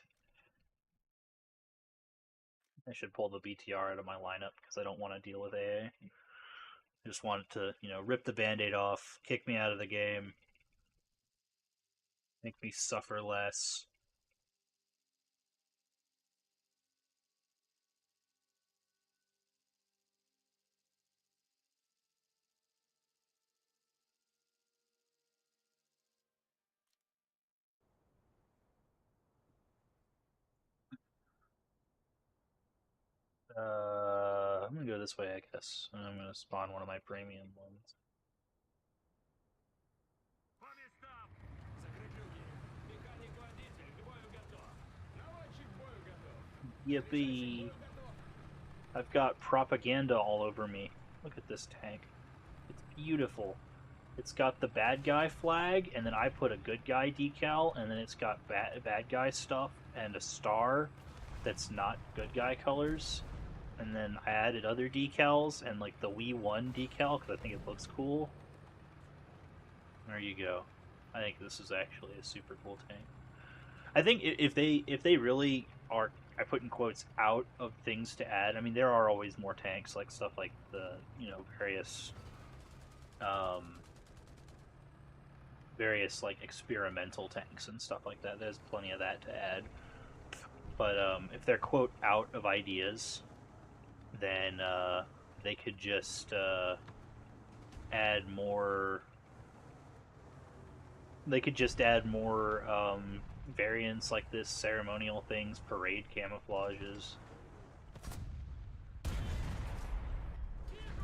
I should pull the BTR out of my lineup, because I don't want to deal with AA. I just want it to, rip the band-aid off, kick me out of the game, make me suffer less. I'm gonna go this way, I guess. And I'm gonna spawn one of my premium ones. Yippee! I've got propaganda all over me. Look at this tank. It's beautiful. It's got the bad guy flag, and then I put a good guy decal, and then it's got bad guy stuff and a star that's not good guy colors. And then I added other decals and like the We Won decal because I think it looks cool. There you go. I think this is actually a super cool tank. I think if they really are, I put in quotes, out of things to add. I mean, there are always more tanks, like stuff like the various various like experimental tanks and stuff like that. There's plenty of that to add. But if they're quote out of ideas, then they could just add more. They could just add more variants like this, ceremonial things, parade camouflages.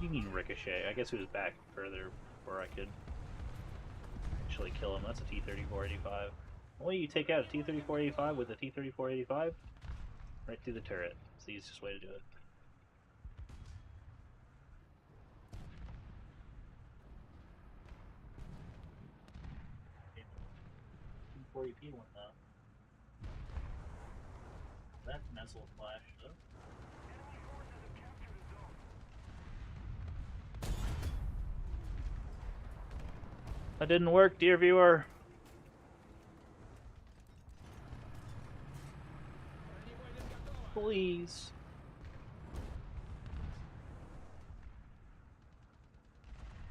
You mean Ricochet? I guess it was back further before I could actually kill him. That's a T-34-85. Well, you take out a T-34-85 with a T-34-85 right through the turret. It's the easiest way to do it. T-40P one now. That missile flash, though. Enemy forces have captured a zone. That didn't work, dear viewer. Please.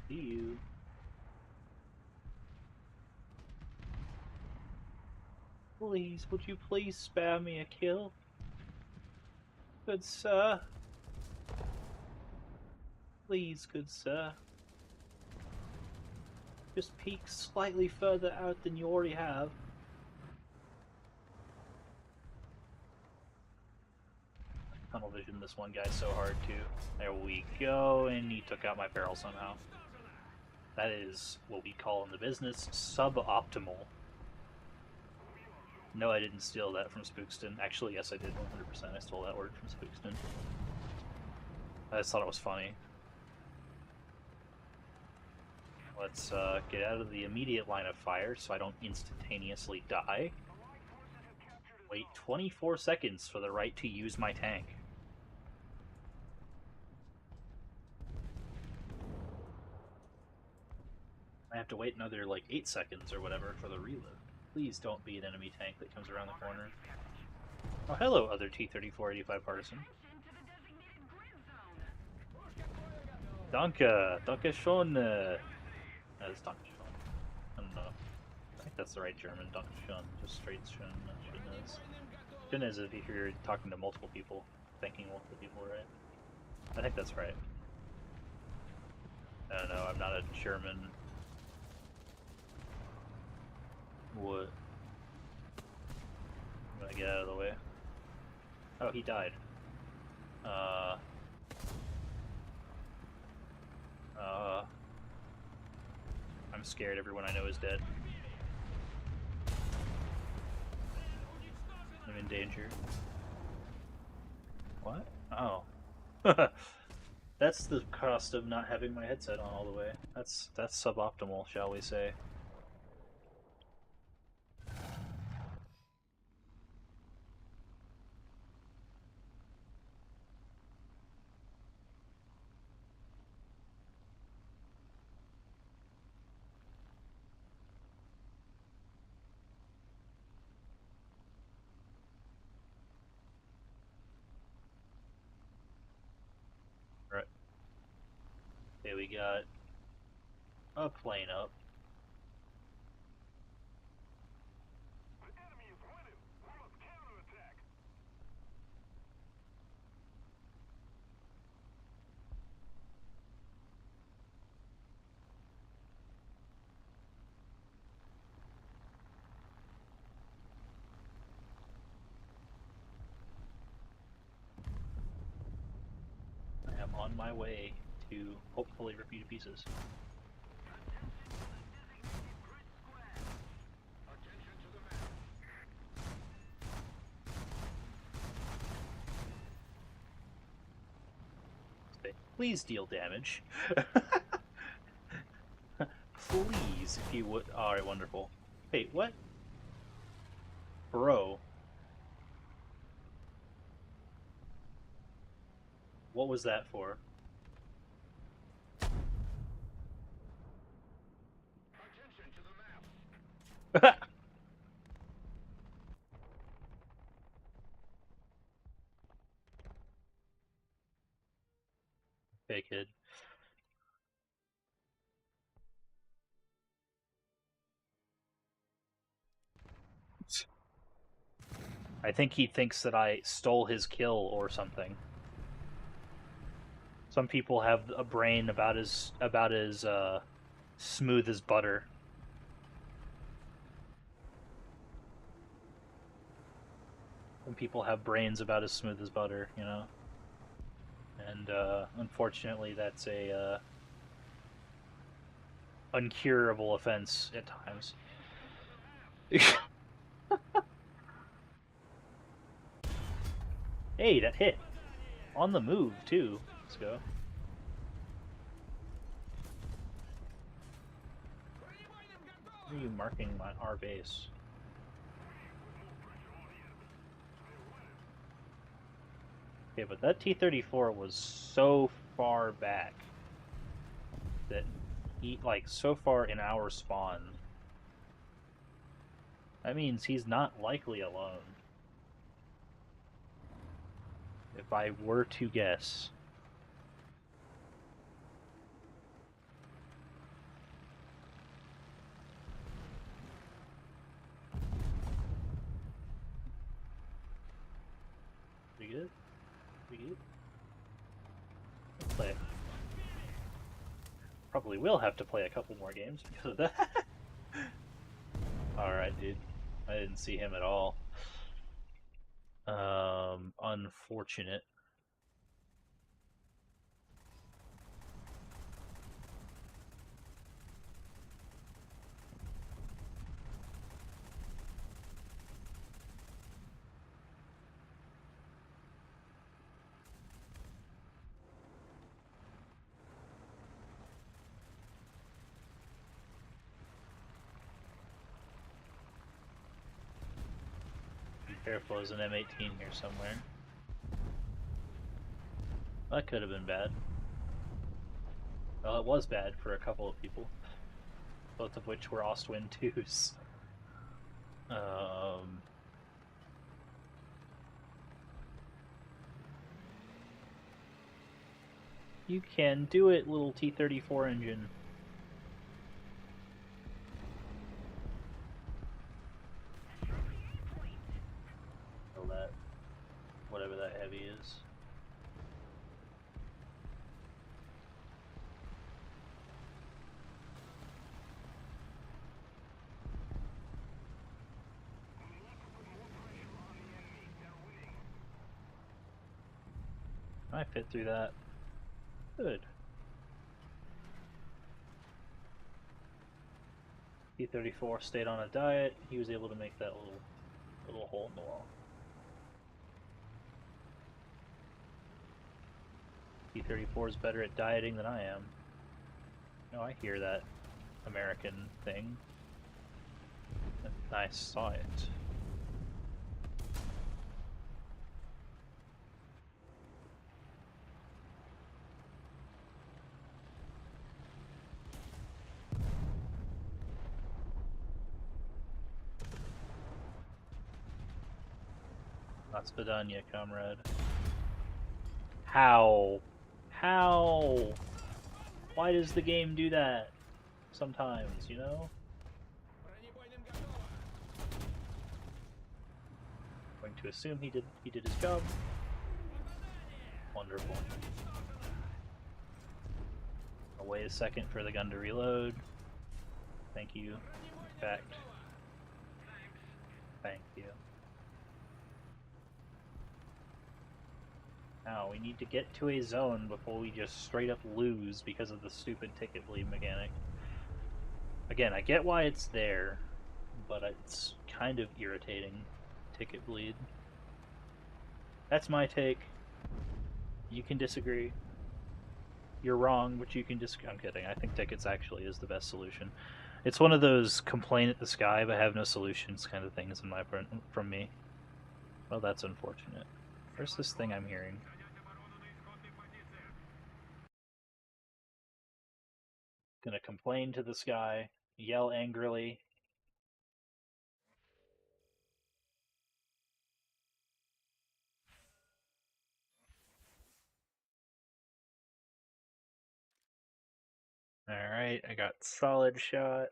See you. Please, would you please spare me a kill? Good sir. Please, good sir. Just peek slightly further out than you already have. Tunnel vision this one guy so hard too. There we go, and he took out my barrel somehow. That is what we call in the business suboptimal. No, I didn't steal that from Spookston. Actually, yes, I did 100%. I stole that word from Spookston. I just thought it was funny. Let's get out of the immediate line of fire so I don't instantaneously die. Wait 24 seconds for the right to use my tank. I have to wait another like 8 seconds or whatever for the reload. Please don't be an enemy tank that comes around the corner. Oh, hello, other T-34-85 partisan. Danke, danke schon. That is danke schon. I don't know. I think that's the right German. Danke schon. Just straight schon. Schon is if you're talking to multiple people, thanking multiple people, right? I think that's right. I don't know. I'm not a German. What? I'm gonna get out of the way. Oh, he died. I'm scared everyone I know is dead. I'm in danger. What? Oh. That's the cost of not having my headset on all the way. That's suboptimal, shall we say. Right. Okay, we got a plane up. The enemy is winning. We must counterattack. I am on my way to hopefully rip you to pieces. Please deal damage. Please, if you would. Alright, wonderful. Wait, what? Bro. What was that for? Attention to the map. Okay, kid. I think he thinks that I stole his kill or something. Some people have a brain about as smooth as butter. Some people have brains about as smooth as butter, you know. And unfortunately, that's a uncurable offense at times. Hey, that hit! On the move, too. Let's go. Where are you marking our base? Okay, but that T-34 was so far back that he, like, so far in our spawn. That means he's not likely alone. If I were to guess. Pretty good. Pretty good. Let's play. Probably will have to play a couple more games because of that. Alright, dude. I didn't see him at all. Unfortunate. Be careful, there's an M18 here somewhere. That could have been bad. Well, it was bad for a couple of people. Both of which were Ostwind 2s. You can do it, little T-34 engine. Kill that. Whatever that heavy is. I fit through that. Good. T-34 stayed on a diet. He was able to make that little hole in the wall. T-34 is better at dieting than I am. No, I hear that American thing. I saw it. Not Spadanya, comrade. How? How? Why does the game do that? Sometimes, you know? Going to assume he did his job. Wonderful. I'll wait a second for the gun to reload. Thank you. In fact, thank you. Now, we need to get to a zone before we just straight up lose because of the stupid ticket bleed mechanic. Again, I get why it's there, but it's kind of irritating. Ticket bleed. That's my take. You can disagree. You're wrong, but you can disagree. I'm kidding. I think tickets actually is the best solution. It's one of those complain at the sky but have no solutions kind of things in my from me. Well, that's unfortunate. Where's this thing I'm hearing? Gonna complain to the sky, yell angrily. Alright, I got solid shot.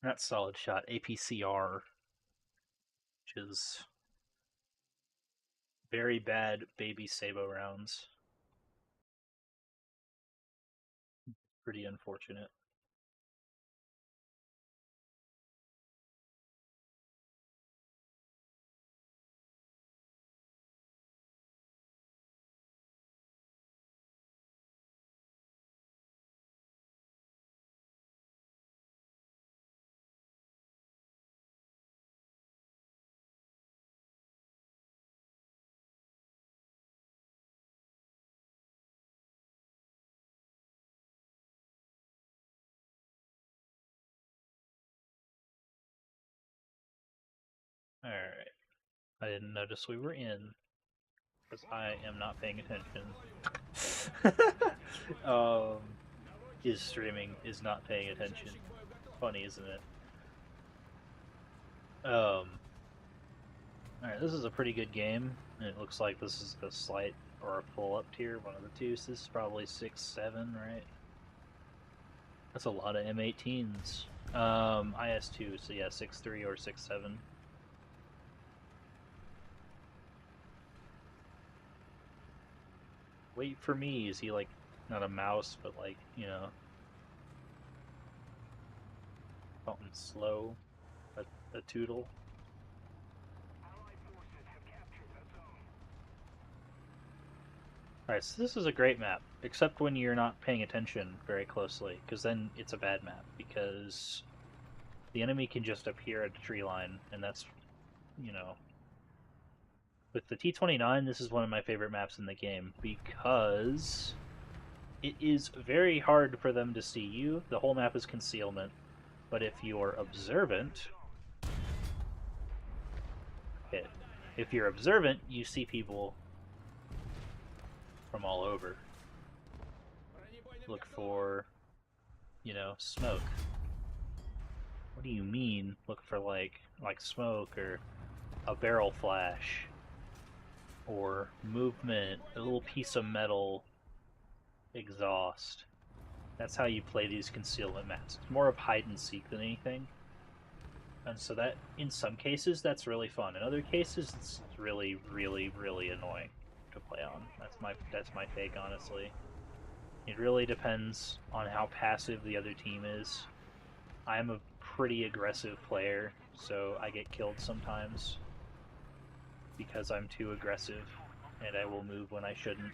Not solid shot, APCR, which is very bad baby Sabo rounds. Pretty unfortunate. I didn't notice we were in, because I am not paying attention. His streaming is not paying attention. Funny, isn't it? Alright, this is a pretty good game. And it looks like this is a slight or a full up tier, one of the two. So this is probably 6-7, right? That's a lot of M18s. IS2, so yeah, 6-3 or 6-7. Wait for me, is he like not a mouse, but like, you know, something slow, a tootle? Allied forces have captured the zone. Alright, so this is a great map, except when you're not paying attention very closely, because then it's a bad map, because the enemy can just appear at a tree line, and that's, you know... With the T-29, this is one of my favorite maps in the game, because it is very hard for them to see you. The whole map is concealment, but if you're observant... Okay, if you're observant, you see people from all over. Look for, you know, smoke. What do you mean? Look for like smoke or a barrel flash or movement, a little piece of metal exhaust. That's how you play these concealment maps. It's more of hide and seek than anything. And so that, in some cases, that's really fun. In other cases, it's really, really, really annoying to play on. That's my take, honestly. It really depends on how passive the other team is. I'm a pretty aggressive player, so I get killed sometimes because I'm too aggressive, and I will move when I shouldn't.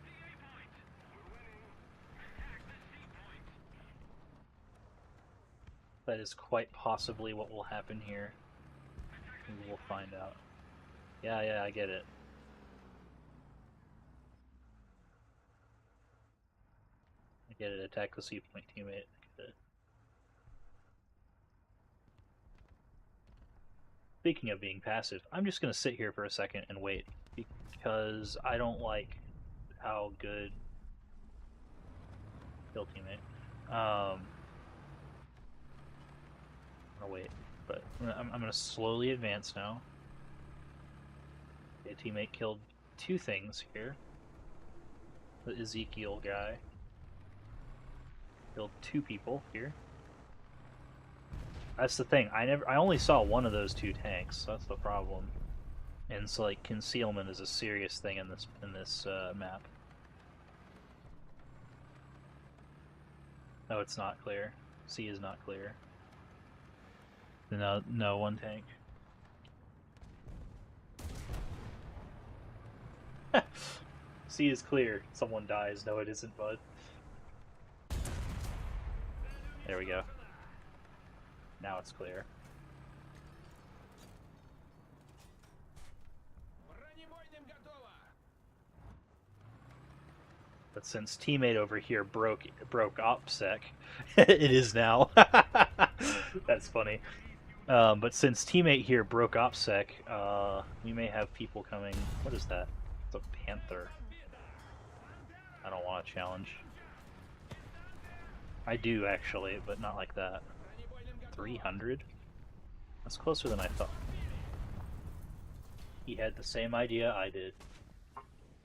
That is quite possibly what will happen here. We will find out. Yeah, I get it. I get it. Attack the C point teammate. I get it. Speaking of being passive, I'm just going to sit here for a second and wait, because I don't like how good... Kill teammate. I'm going to wait, but I'm going to slowly advance now. Okay, teammate killed two things here. The Ezekiel guy killed two people here. That's the thing. I only saw one of those two tanks. So that's the problem. And so like concealment is a serious thing in this map. No, it's not clear. C is not clear. No, one tank. C is clear. Someone dies. No, it isn't, bud. There we go. Now it's clear. But since teammate over here broke OPSEC, it is now. That's funny. But since teammate here broke OPSEC, we may have people coming. What is that? It's a panther. I don't want a challenge. I do actually, but not like that. 300? That's closer than I thought. He had the same idea I did.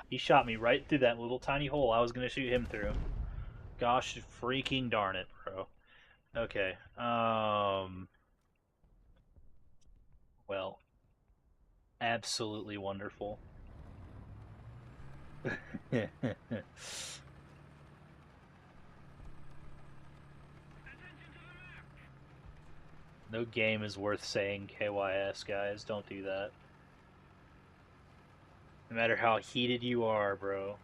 He shot me right through that little tiny hole I was going to shoot him through. Gosh freaking darn it, bro. Okay. Well, absolutely wonderful. No game is worth saying KYS, guys. Don't do that. No matter how heated you are, bro.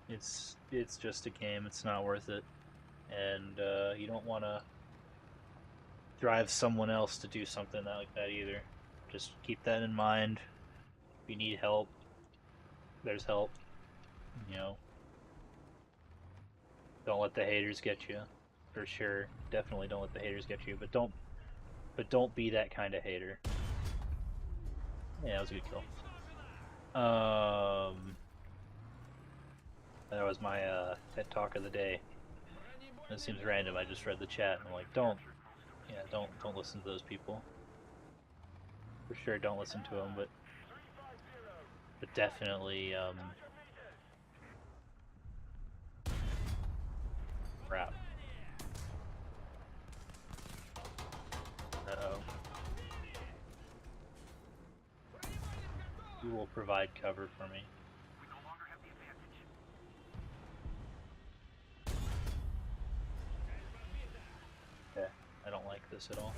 It's just a game. It's not worth it. And you don't want to drive someone else to do something like that either. Just keep that in mind. If you need help, there's help. You know, don't let the haters get you. For sure, definitely don't let the haters get you. But don't be that kind of hater. Yeah, that was a good kill. That was my pet talk of the day. It seems random. I just read the chat and I'm like, don't listen to those people. For sure, don't listen to them, but definitely crap. Uh-oh. You will provide cover for me. Okay, I don't like this at all.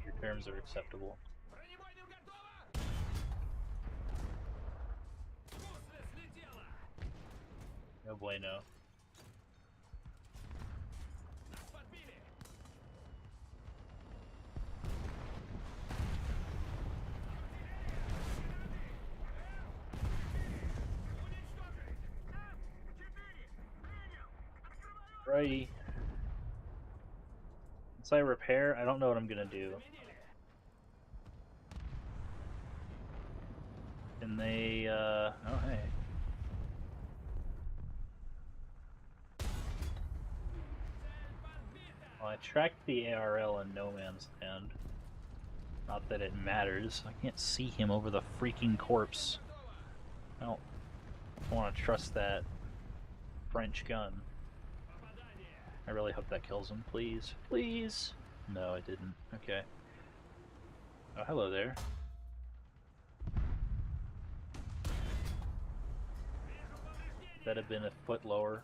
Your terms are acceptable. No bueno. Righty. Once I repair, I don't know what I'm gonna do. And they, oh hey. Well, I tracked the ARL in No Man's Land. Not that it matters. I can't see him over the freaking corpse. I don't want to trust that French gun. I really hope that kills him. Please. Please! No, it didn't. Okay. Oh, hello there. That'd have been a foot lower.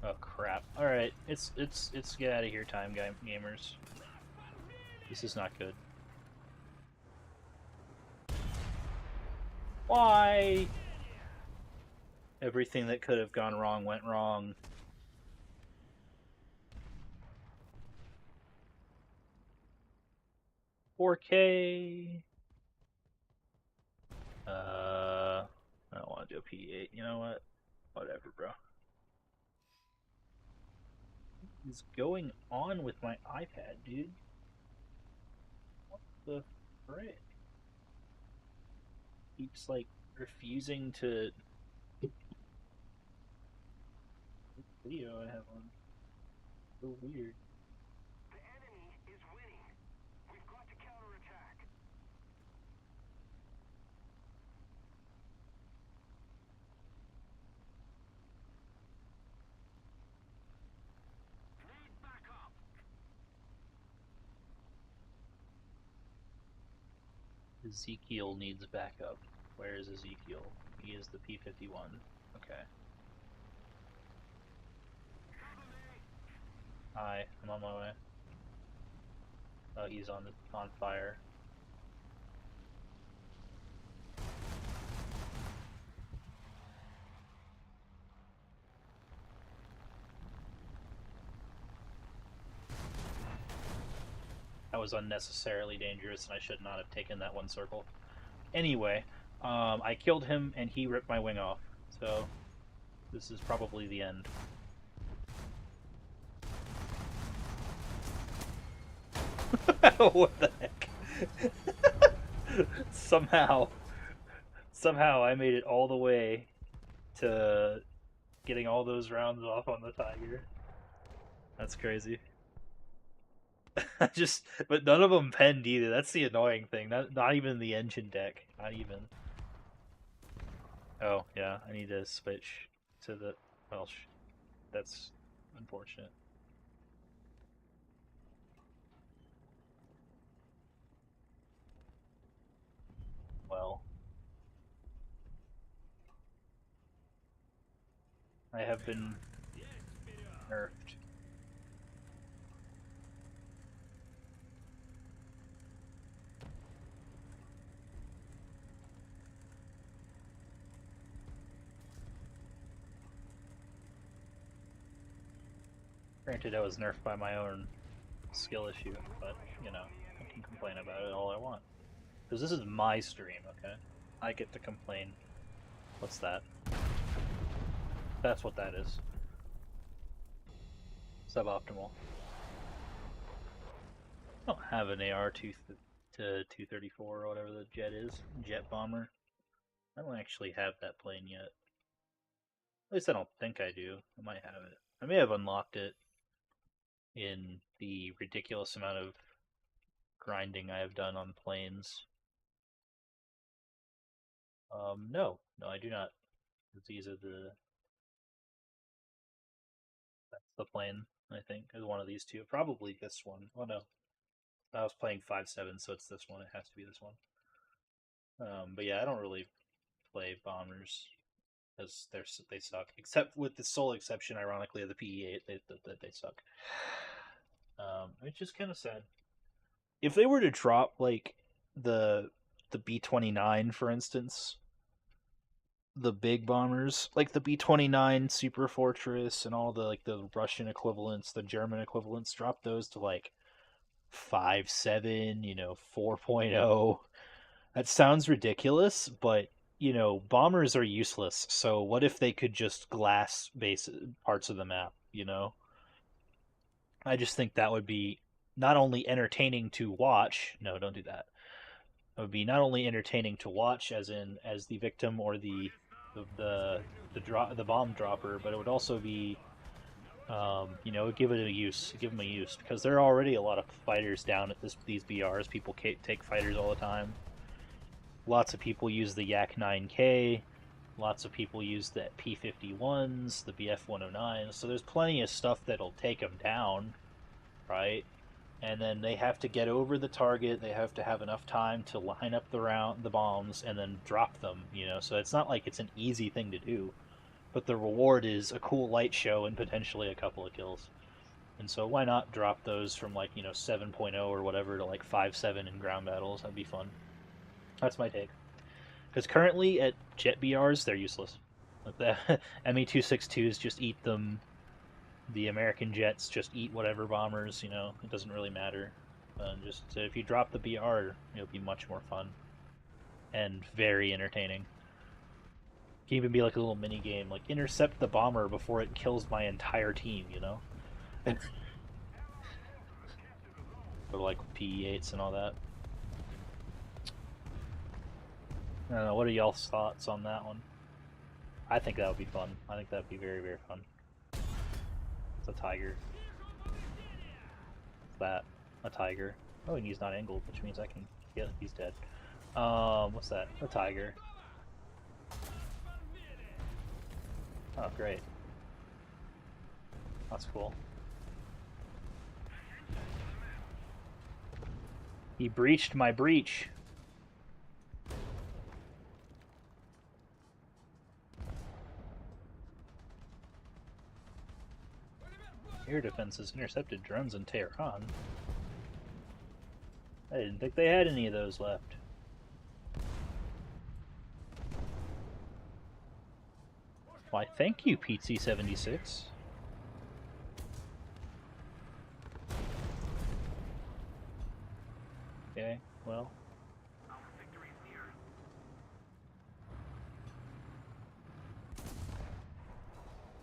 Oh crap. Alright, it's get out of here time, gamers. This is not good. Why? Everything that could have gone wrong went wrong. $4K. I don't want to do a P8. You know what? Whatever, bro. What is going on with my iPad, dude? What the frick? Keeps like refusing to. What video I have on? So weird. The enemy is winning. We've got to counterattack. Need backup. Ezekiel needs backup. Where is Ezekiel? He is the P-51. Okay. Hi, I'm on my way. Oh, he's on fire. That was unnecessarily dangerous, and I should not have taken that one circle. Anyway, I killed him, and he ripped my wing off. So, this is probably the end. What the heck? somehow, somehow I made it all the way to getting all those rounds off on the Tiger. That's crazy. But none of them penned either. That's the annoying thing. Not even the engine deck. Not even. Oh yeah, I need to switch to the. Well, that's unfortunate. Well, I have been nerfed. Granted, I was nerfed by my own skill issue, but you know, I can complain about it all I want. Because this is my stream, okay? I get to complain. What's that? That's what that is. Suboptimal. I don't have an AR-2 to 234 or whatever the jet is, jet bomber. I don't actually have that plane yet. At least I don't think I do. I might have it. I may have unlocked it in the ridiculous amount of grinding I have done on planes. No, I do not. These are that's the plane. I think is one of these two. Probably this one. Oh no, I was playing 5.7, so it's this one. It has to be this one. But yeah, I don't really play bombers because they suck. Except with the sole exception, ironically, of the PE8, they suck. It's just kind of sad. If they were to drop like the B-29, for instance, the big bombers, like the B-29 Super Fortress and all the like the Russian equivalents, the German equivalents, drop those to like 5.7, 4.0. That sounds ridiculous, but bombers are useless. So what if they could just glass base parts of the map, I just think that would be not only entertaining to watch, no, don't do that. It would be not only entertaining to watch as the victim or the bomb dropper, but it would also be give it a use, give them a use because there are already a lot of fighters down at these BRs. People take fighters all the time. Lots of people use the Yak 9K. Lots of people use the P51s, the BF 109s. So there's plenty of stuff that'll take them down, right? And then they have to get over the target. They have to have enough time to line up the bombs and then drop them. So it's not like it's an easy thing to do, but the reward is a cool light show and potentially a couple of kills. And so why not drop those from 7.0 or whatever to like 5.7 in ground battles? That'd be fun. That's my take. Because currently at jet BRs, they're useless. Like the Me-262s just eat them. The American jets just eat whatever bombers. It doesn't really matter. Just if you drop the BR, it'll be much more fun and very entertaining. It can even be like a little mini game, like intercept the bomber before it kills my entire team. Or like PE8s and all that. I don't know. What are y'all's thoughts on that one? I think that would be fun. I think that would be very, very fun. It's a tiger. What's that? A tiger. Oh, and he's not angled, which means I can get. He's dead. What's that? A tiger. Oh, great. That's cool. He breached my breach. Air defenses intercepted drones in Tehran. I didn't think they had any of those left. Why, thank you, PT-76. Okay, well.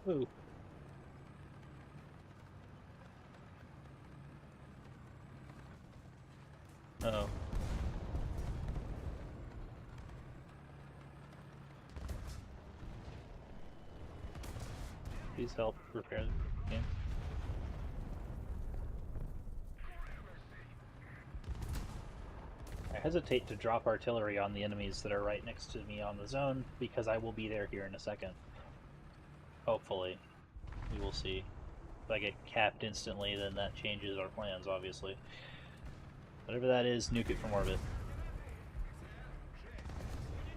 Ooh. Uh-oh. Please help repair the game. I hesitate to drop artillery on the enemies that are right next to me on the zone because I will be there here in a second. Hopefully. We will see. If I get capped instantly, then that changes our plans, obviously. Whatever that is, nuke it from orbit.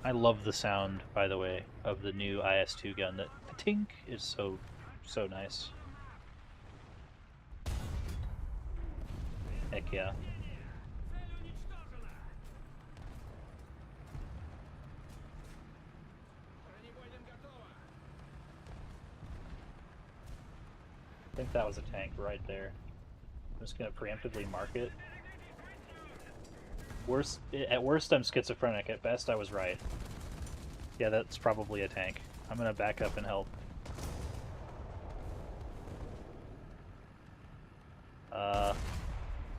I love the sound, by the way, of the new IS-2 gun. That tink is so nice. Heck yeah. I think that was a tank right there. I'm just gonna preemptively mark it. At worst, I'm schizophrenic. At best, I was right. Yeah, that's probably a tank. I'm gonna back up and help.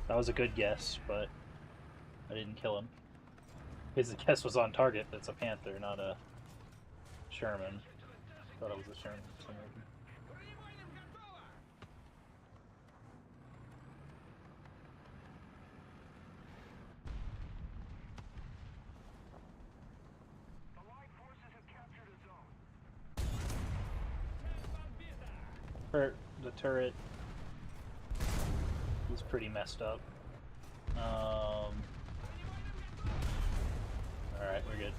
That was a good guess, but I didn't kill him. His guess was on target, but it's a Panther, not a Sherman. Thought it was a Sherman for some reason. Allied forces have captured a zone. Hurt the turret. He's pretty messed up. Alright, we're good.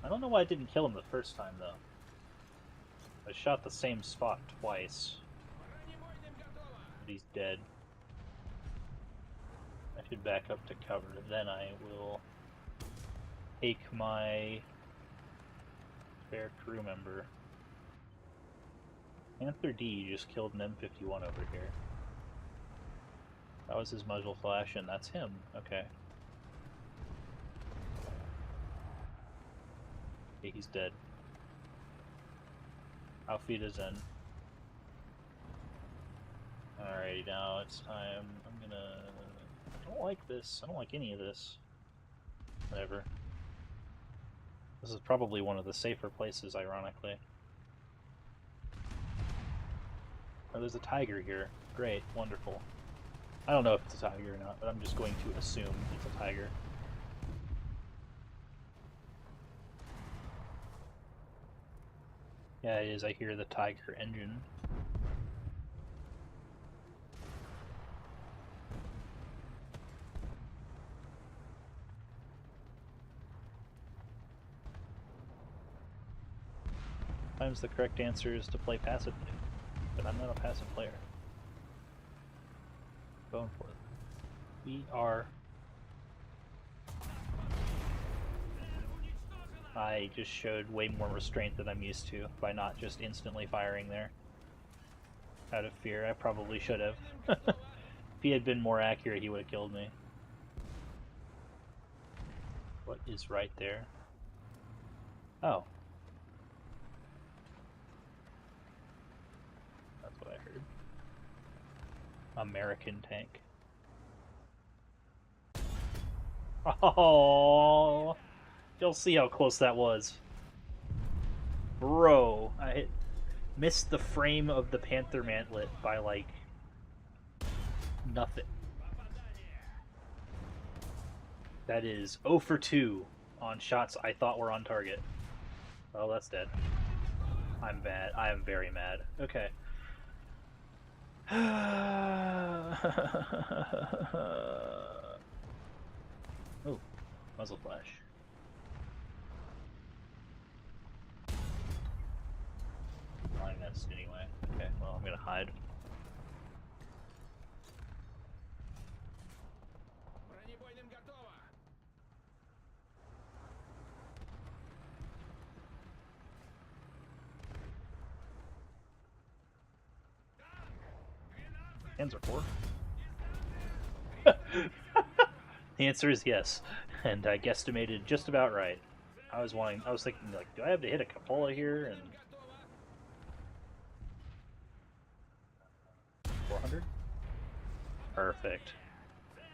I don't know why I didn't kill him the first time, though. I shot the same spot twice. But he's dead. I should back up to cover. Then I will take my spare crew member. Panther D just killed an M51 over here. That was his muzzle flash, and that's him. Okay. Okay, he's dead. Outfeed in. Alrighty, now it's time. I don't like this. I don't like any of this. Whatever. This is probably one of the safer places, ironically. Oh, there's a tiger here. Great, wonderful. I don't know if it's a tiger or not, but I'm just going to assume it's a tiger. Yeah, it is. I hear the tiger engine. Sometimes the correct answer is to play passively, but I'm not a passive player. Going for it. We are. I just showed way more restraint than I'm used to by not just instantly firing there. Out of fear, I probably should have. If he had been more accurate, he would have killed me. What is right there? Oh. That's what I heard. American tank. Oh, you'll see how close that was. Bro, I missed the frame of the Panther mantlet by like nothing. That is 0 for 2 on shots I thought were on target. Oh, that's dead. I'm mad. I am very mad. Okay. Oh, muzzle flash. Flying nest anyway. Okay, well, I'm gonna hide. Hands are 4. The answer is yes, and I guesstimated just about right. I was thinking, like, do I have to hit a cupola here? And 400? Perfect.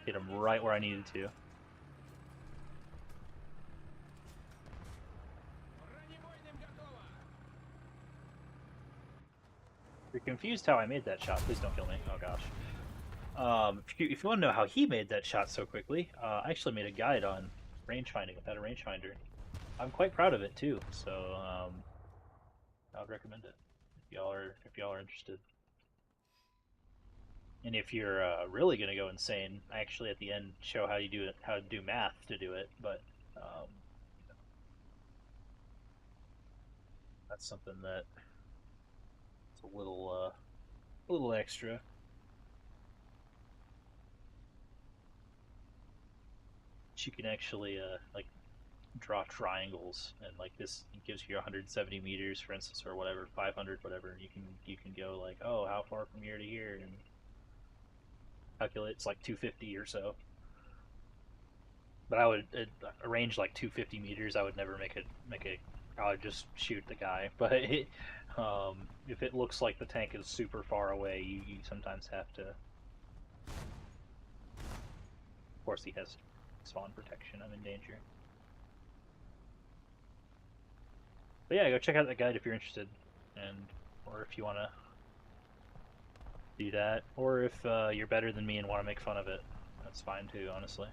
Hit him right where I needed to. If you're confused how I made that shot, please don't kill me. Oh gosh. If you want to know how he made that shot so quickly, I actually made a guide on rangefinding without a rangefinder. I'm quite proud of it too, so I would recommend it if y'all are interested. And if you're really gonna go insane, I actually at the end show how you do it, how to do math to do it. But that's something that it's a little extra. You can actually like draw triangles, and like this gives you 170 meters, for instance, or whatever, 500, whatever. And you can go like, oh, how far from here to here, and calculate. It's like 250 or so. But I would a range like 250 meters. I would never make a. I would just shoot the guy. But if it looks like the tank is super far away, you sometimes have to course he has spawn protection. I'm in danger. But yeah, go check out that guide if you're interested, or if you want to do that, or if you're better than me and want to make fun of it, that's fine too, honestly.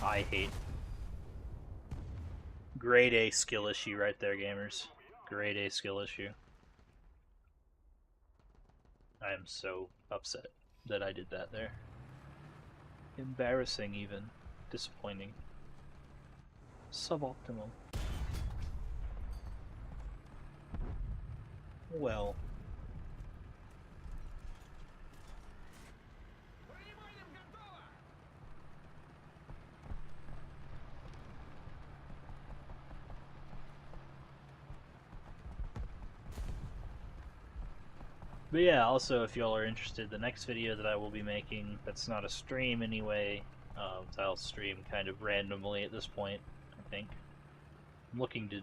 I hate. Grade A skill issue right there, gamers. Grade A skill issue. I am so upset that I did that there. Embarrassing, even. Disappointing. Suboptimal. Well. But yeah, also if y'all are interested, the next video that I will be making, that's not a stream anyway, I'll stream kind of randomly at this point, I think. I'm looking to,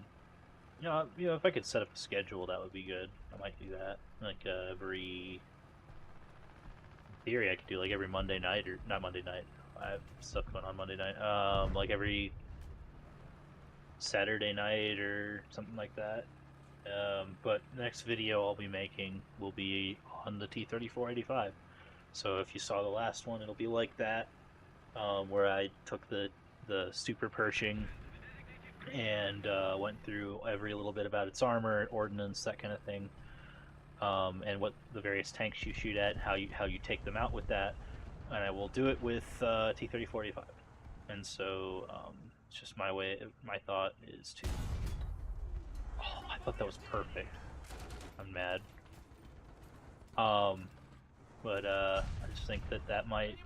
if I could set up a schedule, that would be good. I might do that. Like every, in theory, I could do like every Monday night, or not Monday night. I have stuff going on Monday night. Like every Saturday night or something like that. But next video I'll be making will be on the T-34-85. So if you saw the last one, it'll be like that, where I took the super Pershing and went through every little bit about its armor, ordnance, that kind of thing, and what the various tanks you shoot at, how you take them out with that. And I will do it with T-34-85. And so it's just my way. My thought is to. Oh, I thought that was perfect. I'm mad. But I just think that might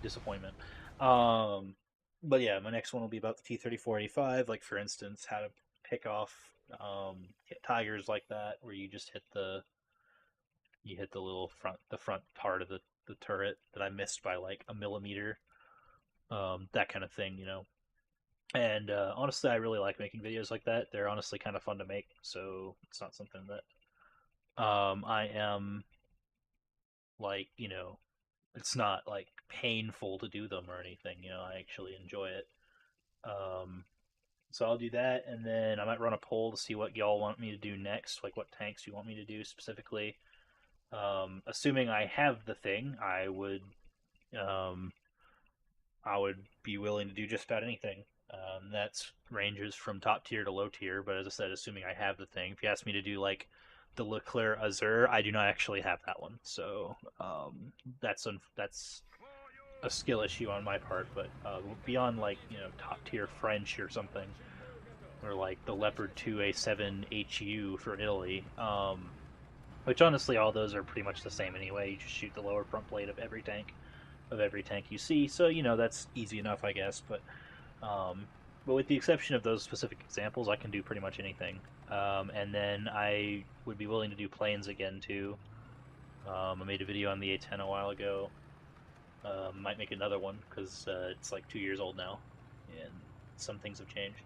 disappointment. But yeah, my next one will be about the T-34-85. Like for instance, how to pick off hit tigers like that, where you just hit the little front part of the turret that I missed by like a millimeter. That kind of thing, And honestly, I really like making videos like that. They're honestly kind of fun to make, so it's not something that I am like, it's not like painful to do them or anything. I actually enjoy it. So I'll do that, and then I might run a poll to see what y'all want me to do next, like what tanks you want me to do specifically. Assuming I have the thing, um, I would be willing to do just about anything. That's ranges from top tier to low tier, but as I said, assuming I have the thing. If you ask me to do like the Leclerc Azure, I do not actually have that one, so that's a skill issue on my part. But beyond like top tier French or something, or like the Leopard 2A7 HU for Italy, which honestly all those are pretty much the same anyway. You just shoot the lower front plate of every tank you see, so that's easy enough, I guess. But with the exception of those specific examples, I can do pretty much anything. And then I would be willing to do planes again too. I made a video on the A10 a while ago. Might make another one because it's like 2 years old now, and some things have changed.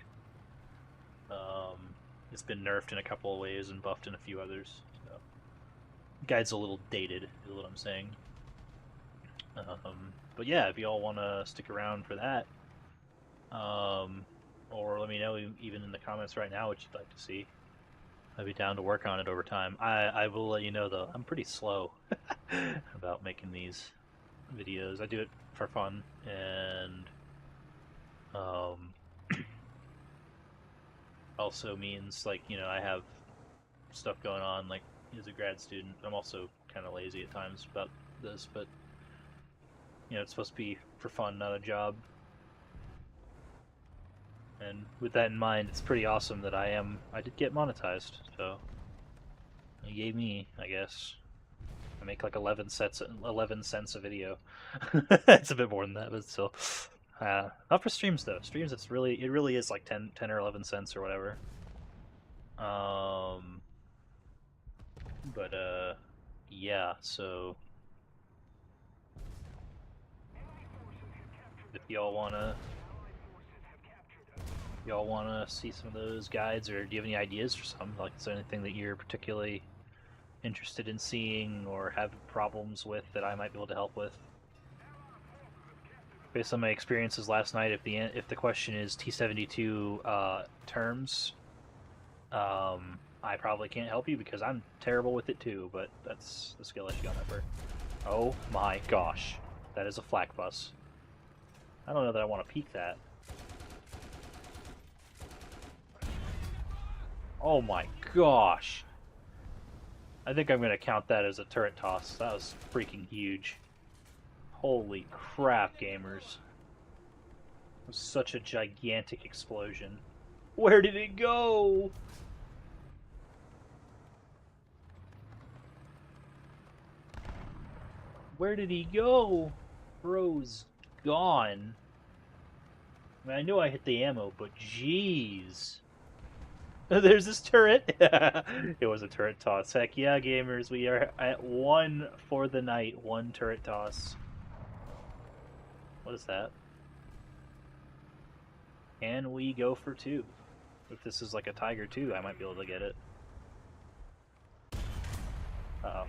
It's been nerfed in a couple of ways and buffed in a few others. So. Guide's a little dated, is what I'm saying. But yeah, if y'all want to stick around for that, or let me know even in the comments right now what you'd like to see. I'd be down to work on it over time. I will let you know though, I'm pretty slow about making these videos. I do it for fun, and also means like I have stuff going on like as a grad student. I'm also kind of lazy at times about this, but it's supposed to be for fun, not a job. And with that in mind, it's pretty awesome that I did get monetized, so yay me, I guess. I make like 11 cents a video. It's a bit more than that, but still. Not for streams though. Streams, it really is like 10 or 11 cents or whatever. But yeah, so if y'all wanna Y'all want to see some of those guides, or do you have any ideas for some? Like, is there anything that you're particularly interested in seeing or have problems with that I might be able to help with? Based on my experiences last night, if the question is T-72 terms, I probably can't help you because I'm terrible with it too. But that's the skill issue on that bird. Oh my gosh, that is a flak bus. I don't know that I want to peek that. Oh my gosh. I think I'm going to count that as a turret toss. That was freaking huge. Holy crap, gamers. It was such a gigantic explosion. Where did it go? Where did he go? Bro's gone. I mean, I know I hit the ammo, but jeez. There's this turret. It was a turret toss. Heck yeah, gamers. We are at 1 for the night. 1 turret toss. What is that? Can we go for 2? If this is like a Tiger 2, I might be able to get it. Uh-oh.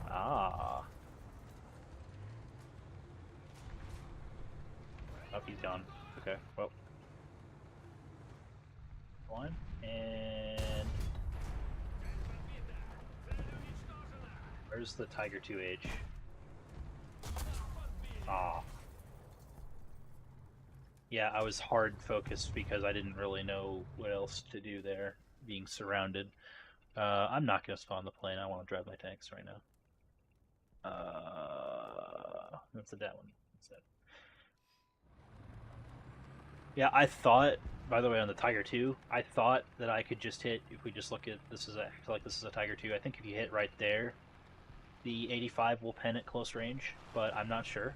Ah. Oh, he's gone. Okay, well. One, and... Where's the Tiger 2H? Ah. Yeah, I was hard focused because I didn't really know what else to do there, being surrounded. I'm not going to spawn the plane. I want to drive my tanks right now. That's a dead one. That's it. Yeah, I thought, by the way, on the Tiger 2, I thought that I could just hit, if we just look at, this is a, I feel like this is a Tiger 2, I think if you hit right there, the 85 will pen at close range, but I'm not sure.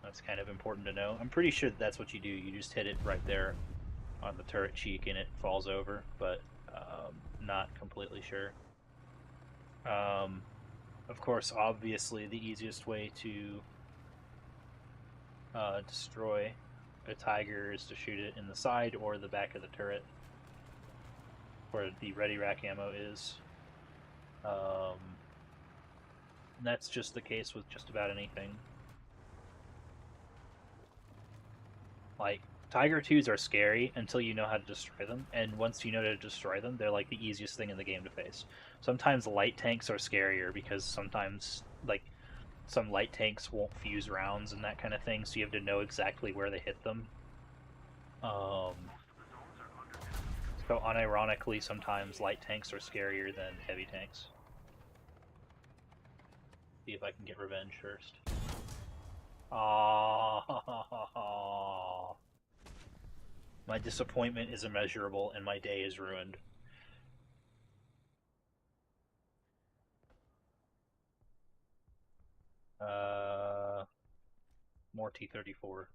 That's kind of important to know. I'm pretty sure that's what you do. You just hit it right there on the turret cheek and it falls over, but not completely sure. Of course, obviously, the easiest way to destroy a Tiger is to shoot it in the side or the back of the turret, where the ready rack ammo is. That's just the case with just about anything. Like, Tiger 2s are scary until you know how to destroy them, and once you know how to destroy them, they're like the easiest thing in the game to face. Sometimes light tanks are scarier because sometimes, like, some light tanks won't fuse rounds and that kind of thing, so you have to know exactly where they hit them. So unironically, sometimes light tanks are scarier than heavy tanks. See if I can get revenge first. Oh, my disappointment is immeasurable and my day is ruined. More T-34.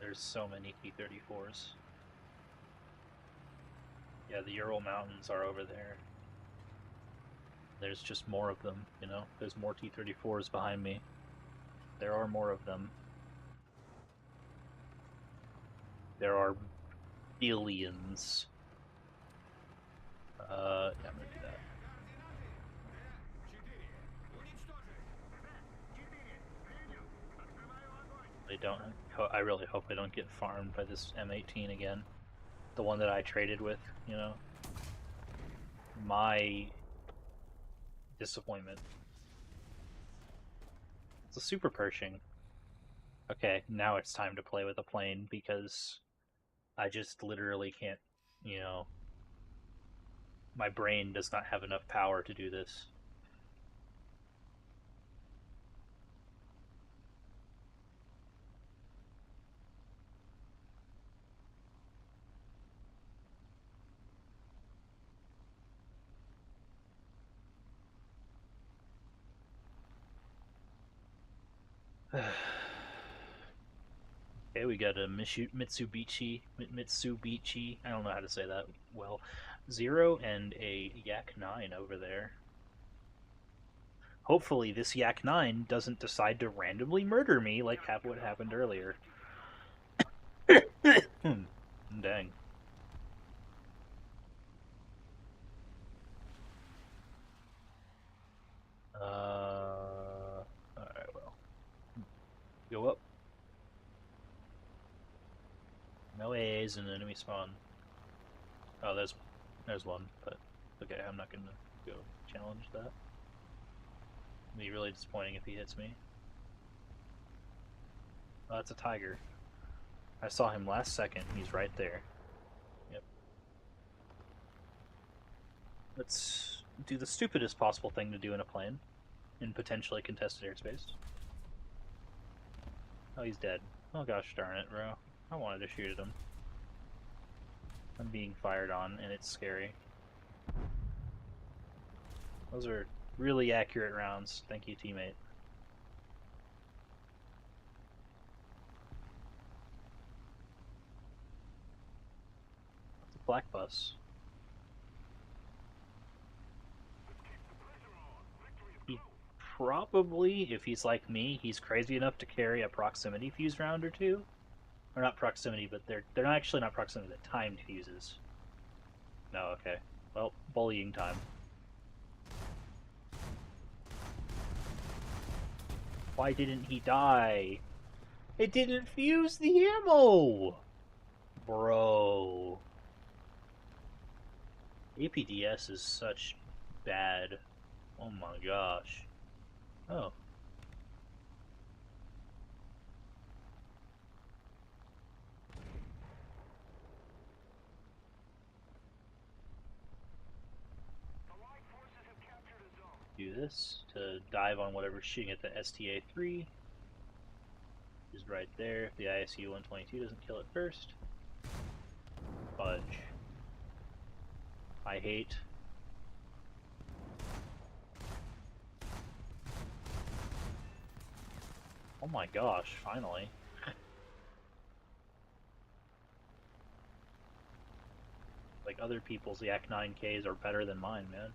There's so many T-34s. Yeah, the Ural Mountains are over there. There's just more of them, you know? There's more T-34s behind me. There are more of them. There are billions. Yeah, I'm gonna do that. They don't. I really hope I don't get farmed by this M18 again. The one that I traded with, you know? My disappointment. It's a super Pershing. Okay, now it's time to play with a plane because I just literally can't, you know, my brain does not have enough power to do this. Okay, we got a Mitsubishi. I don't know how to say that well. 0 and a Yak 9 over there. Hopefully, this Yak 9 doesn't decide to randomly murder me like what happened earlier. Dang. Alright, well. Go up. No A's in enemy spawn. Oh, there's one, but okay, I'm not gonna go challenge that. It'd be really disappointing if he hits me. Oh, that's a tiger. I saw him last second. He's right there. Yep. Let's do the stupidest possible thing to do in a plane, in potentially contested airspace. Oh, he's dead. Oh gosh darn it, bro. I wanted to shoot at him. I'm being fired on, and it's scary. Those are really accurate rounds. Thank you, teammate. It's a black bus. He probably, if he's like me, he's crazy enough to carry a proximity fuse round or two. Or not proximity, but they're not actually not proximity, they're timed fuses. No, okay. Well, bullying time. Why didn't he die? It didn't fuse the ammo! Bro. APDS is such bad. Oh my gosh. Oh. Do this to dive on whatever's shooting at the STA-3. Is right there. If the ISU-122 doesn't kill it first. Fudge. I hate. Oh my gosh, finally. Like, other people's Yak 9Ks are better than mine, man.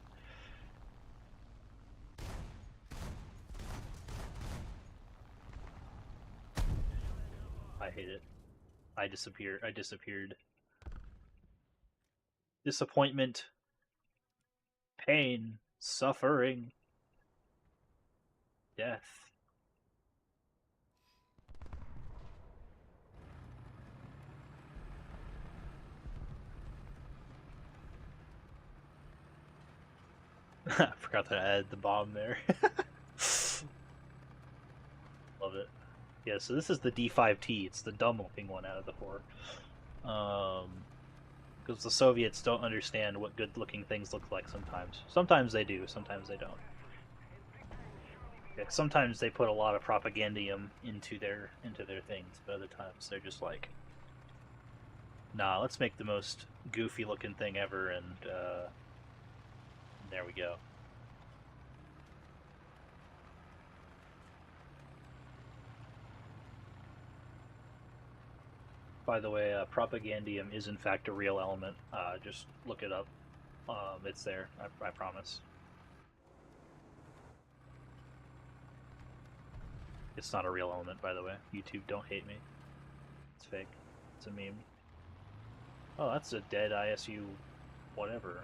I hate it. I disappeared. Disappointment. Pain. Suffering. Death. I forgot that I added the bomb there. Love it. Yeah, so this is the D5T. It's the dumb looking one out of the four. Because the Soviets don't understand what good looking things look like sometimes. Sometimes they do, sometimes they don't. Yeah, sometimes they put a lot of propagandium into their things, but other times they're just like, nah, let's make the most goofy looking thing ever, and there we go. By the way, propagandium is in fact a real element. Just look it up. It's there, I promise. It's not a real element, by the way. YouTube, don't hate me. It's fake. It's a meme. Oh, that's a dead ISU whatever.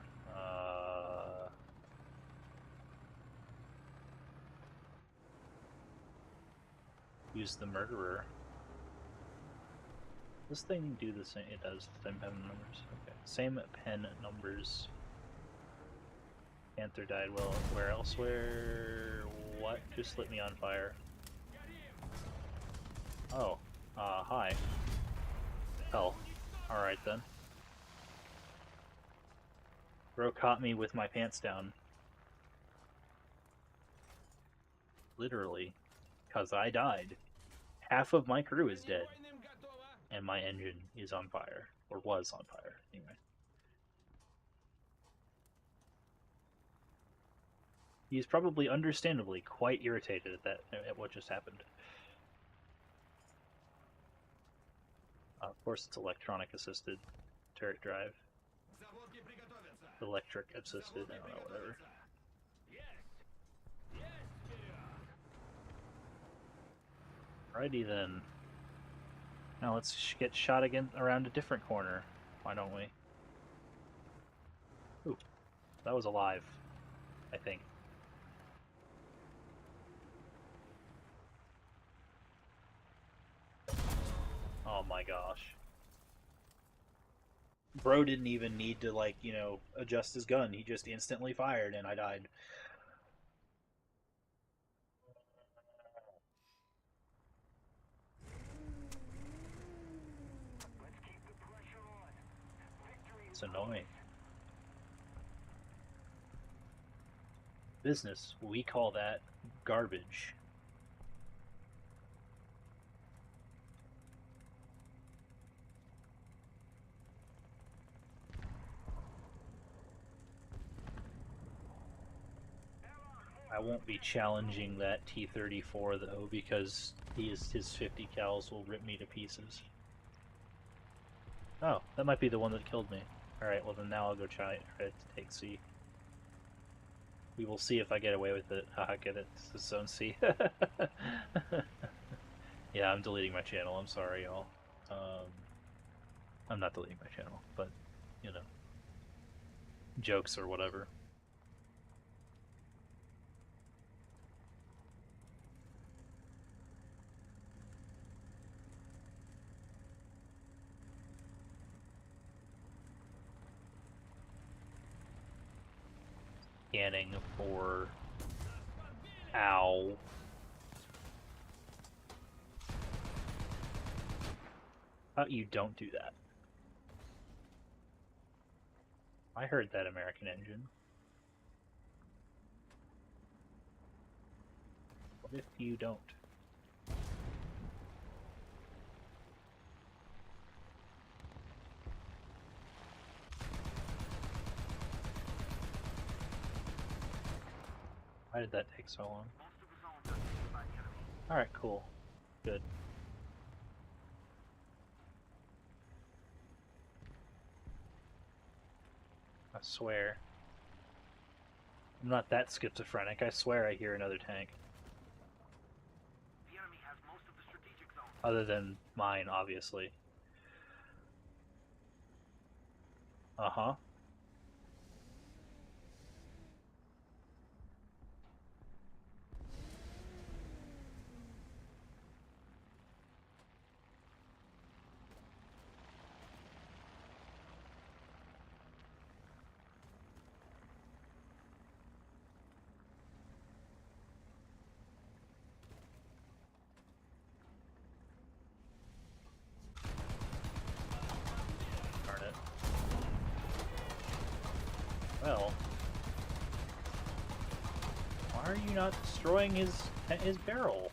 Who's the murderer? This thing do the same? It does. Same pen numbers. Okay. Same pen numbers. Panther died. Well, where elsewhere? What? Just lit me on fire. Oh. Hi. Hell. Alright then. Bro caught me with my pants down. Literally. 'Cause I died. Half of my crew is dead. And my engine is on fire. Or was on fire, anyway. He's probably understandably quite irritated at what just happened. course, it's electronic assisted turret drive. Electric assisted, I don't know, whatever. Alrighty then. Now let's get shot again around a different corner. Why don't we? Ooh, that was alive, I think. Oh my gosh. Bro didn't even need to, like, you know, adjust his gun. He just instantly fired and I died. Let's keep the pressure on. Victory It's annoying. Business, we call that garbage. I won't be challenging that T-34 though, because his 50 cals will rip me to pieces. Oh, that might be the one that killed me. Alright, well then now I'll go try to take C. We will see if I get away with it. Haha, get it. It's zone C. Yeah, I'm deleting my channel. I'm sorry, y'all. I'm not deleting my channel, but, you know, jokes or whatever. Scanning for... Ow. How about you don't do that? I heard that American engine. What if you don't? Why did that take so long? Alright, cool. Good. I swear. I'm not that schizophrenic. I swear I hear another tank. The enemy has most of the strategic zone. Other than mine, obviously. Uh-huh. Darn it. Well, why are you not destroying his barrel?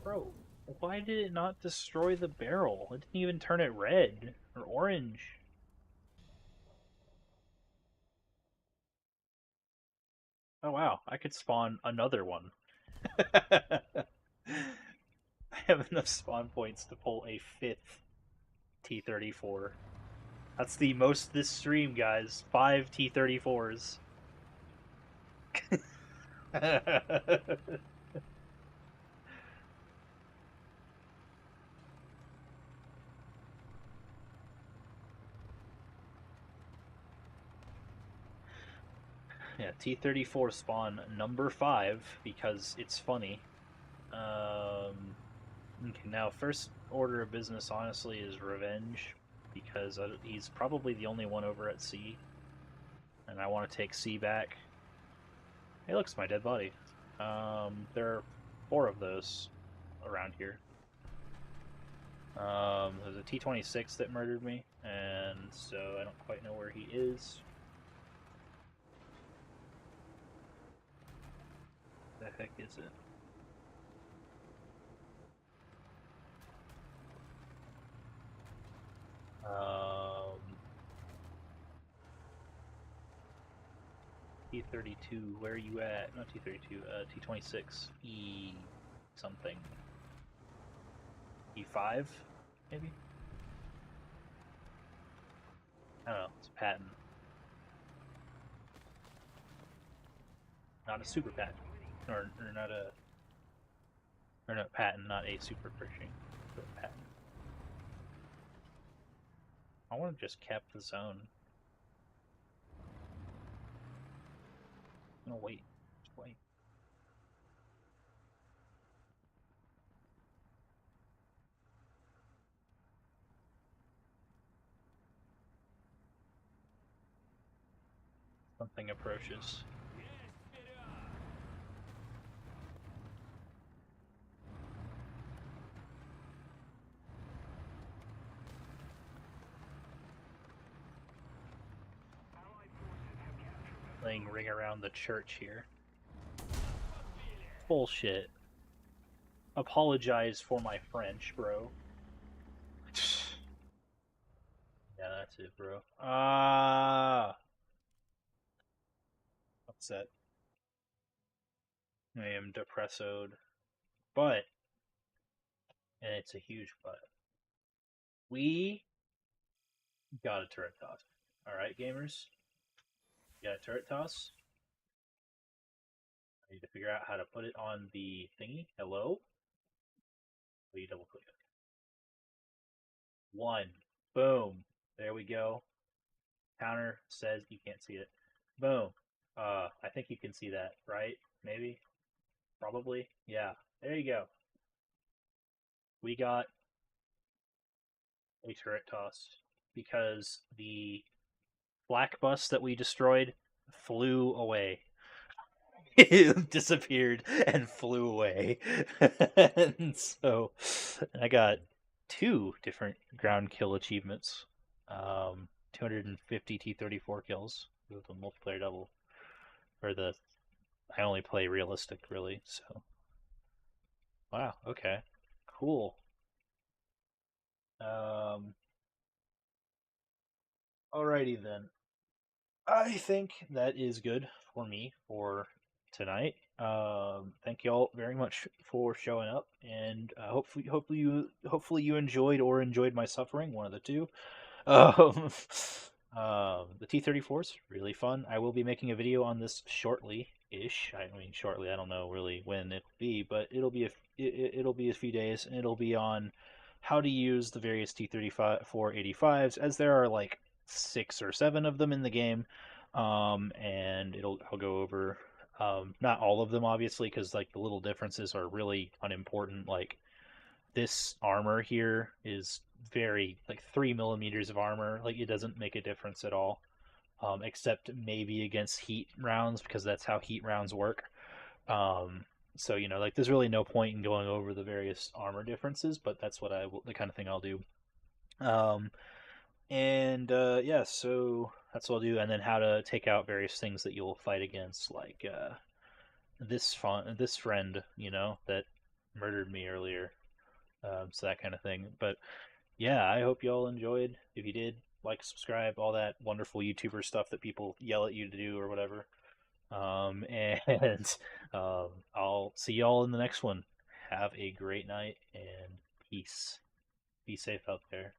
Bro, why did it not destroy the barrel? It didn't even turn it red or orange. Oh wow, I could spawn another one. I have enough spawn points to pull a 5th T-34. That's the most this stream, guys. 5 T-34s. Yeah, T-34 spawn number 5 because it's funny. Okay, now first order of business, honestly, is revenge because he's probably the only one over at C, and I want to take C back. Hey, look, it's my dead body. There are 4 of those around here. There's a T-26 that murdered me, and so I don't quite know where he is. The heck is it? T-32, where are you at? Not T-32, T-26, E something. E5, maybe. I don't know. It's a patent, not a super patent, or not a or not patent, not a super Pershing, but a patent. I want to just cap the zone. No, wait. Just wait. Something approaches. Playing Ring Around the Church here. Bullshit. Apologize for my French, bro. Yeah, that's it, bro. Upset. I am depressoed. But, and it's a huge but, we got a turret toss. Alright, gamers? You got a turret toss? I need to figure out how to put it on the thingy. Hello? Will you double click it? One. Boom. There we go. Counter says you can't see it. Boom. I think you can see that, right? Maybe? Probably? Yeah. There you go. We got a turret toss because the black bus that we destroyed flew away. It disappeared and flew away. And so I got two different ground kill achievements. 250 T-34 kills with the multiplayer double. Or the I only play realistic, really. So wow, okay, cool. Um, alrighty then. I think that is good for me for tonight. Thank y'all very much for showing up, and hopefully you enjoyed or enjoyed my suffering, one of the two. Um, the T-34 is really fun. I will be making a video on this shortly-ish. I mean, shortly. I don't know really when it'll be, but it'll be a few days, and it'll be on how to use the various T-34-85s, as there are like 6 or 7 of them in the game. And I'll go over not all of them obviously, because like the little differences are really unimportant. Like this armor here is very like 3 millimeters of armor. Like it doesn't make a difference at all, except maybe against heat rounds, because that's how heat rounds work. Um, so like there's really no point in going over the various armor differences, but that's the kind of thing I'll do. Um, and yeah, so that's what I'll do, and then how to take out various things that you'll fight against, like this friend, that murdered me earlier. So that kind of thing. But yeah, I hope y'all enjoyed. If you did, like, subscribe, all that wonderful YouTuber stuff that people yell at you to do or whatever. And I'll see y'all in the next one. Have a great night and peace. Be safe out there.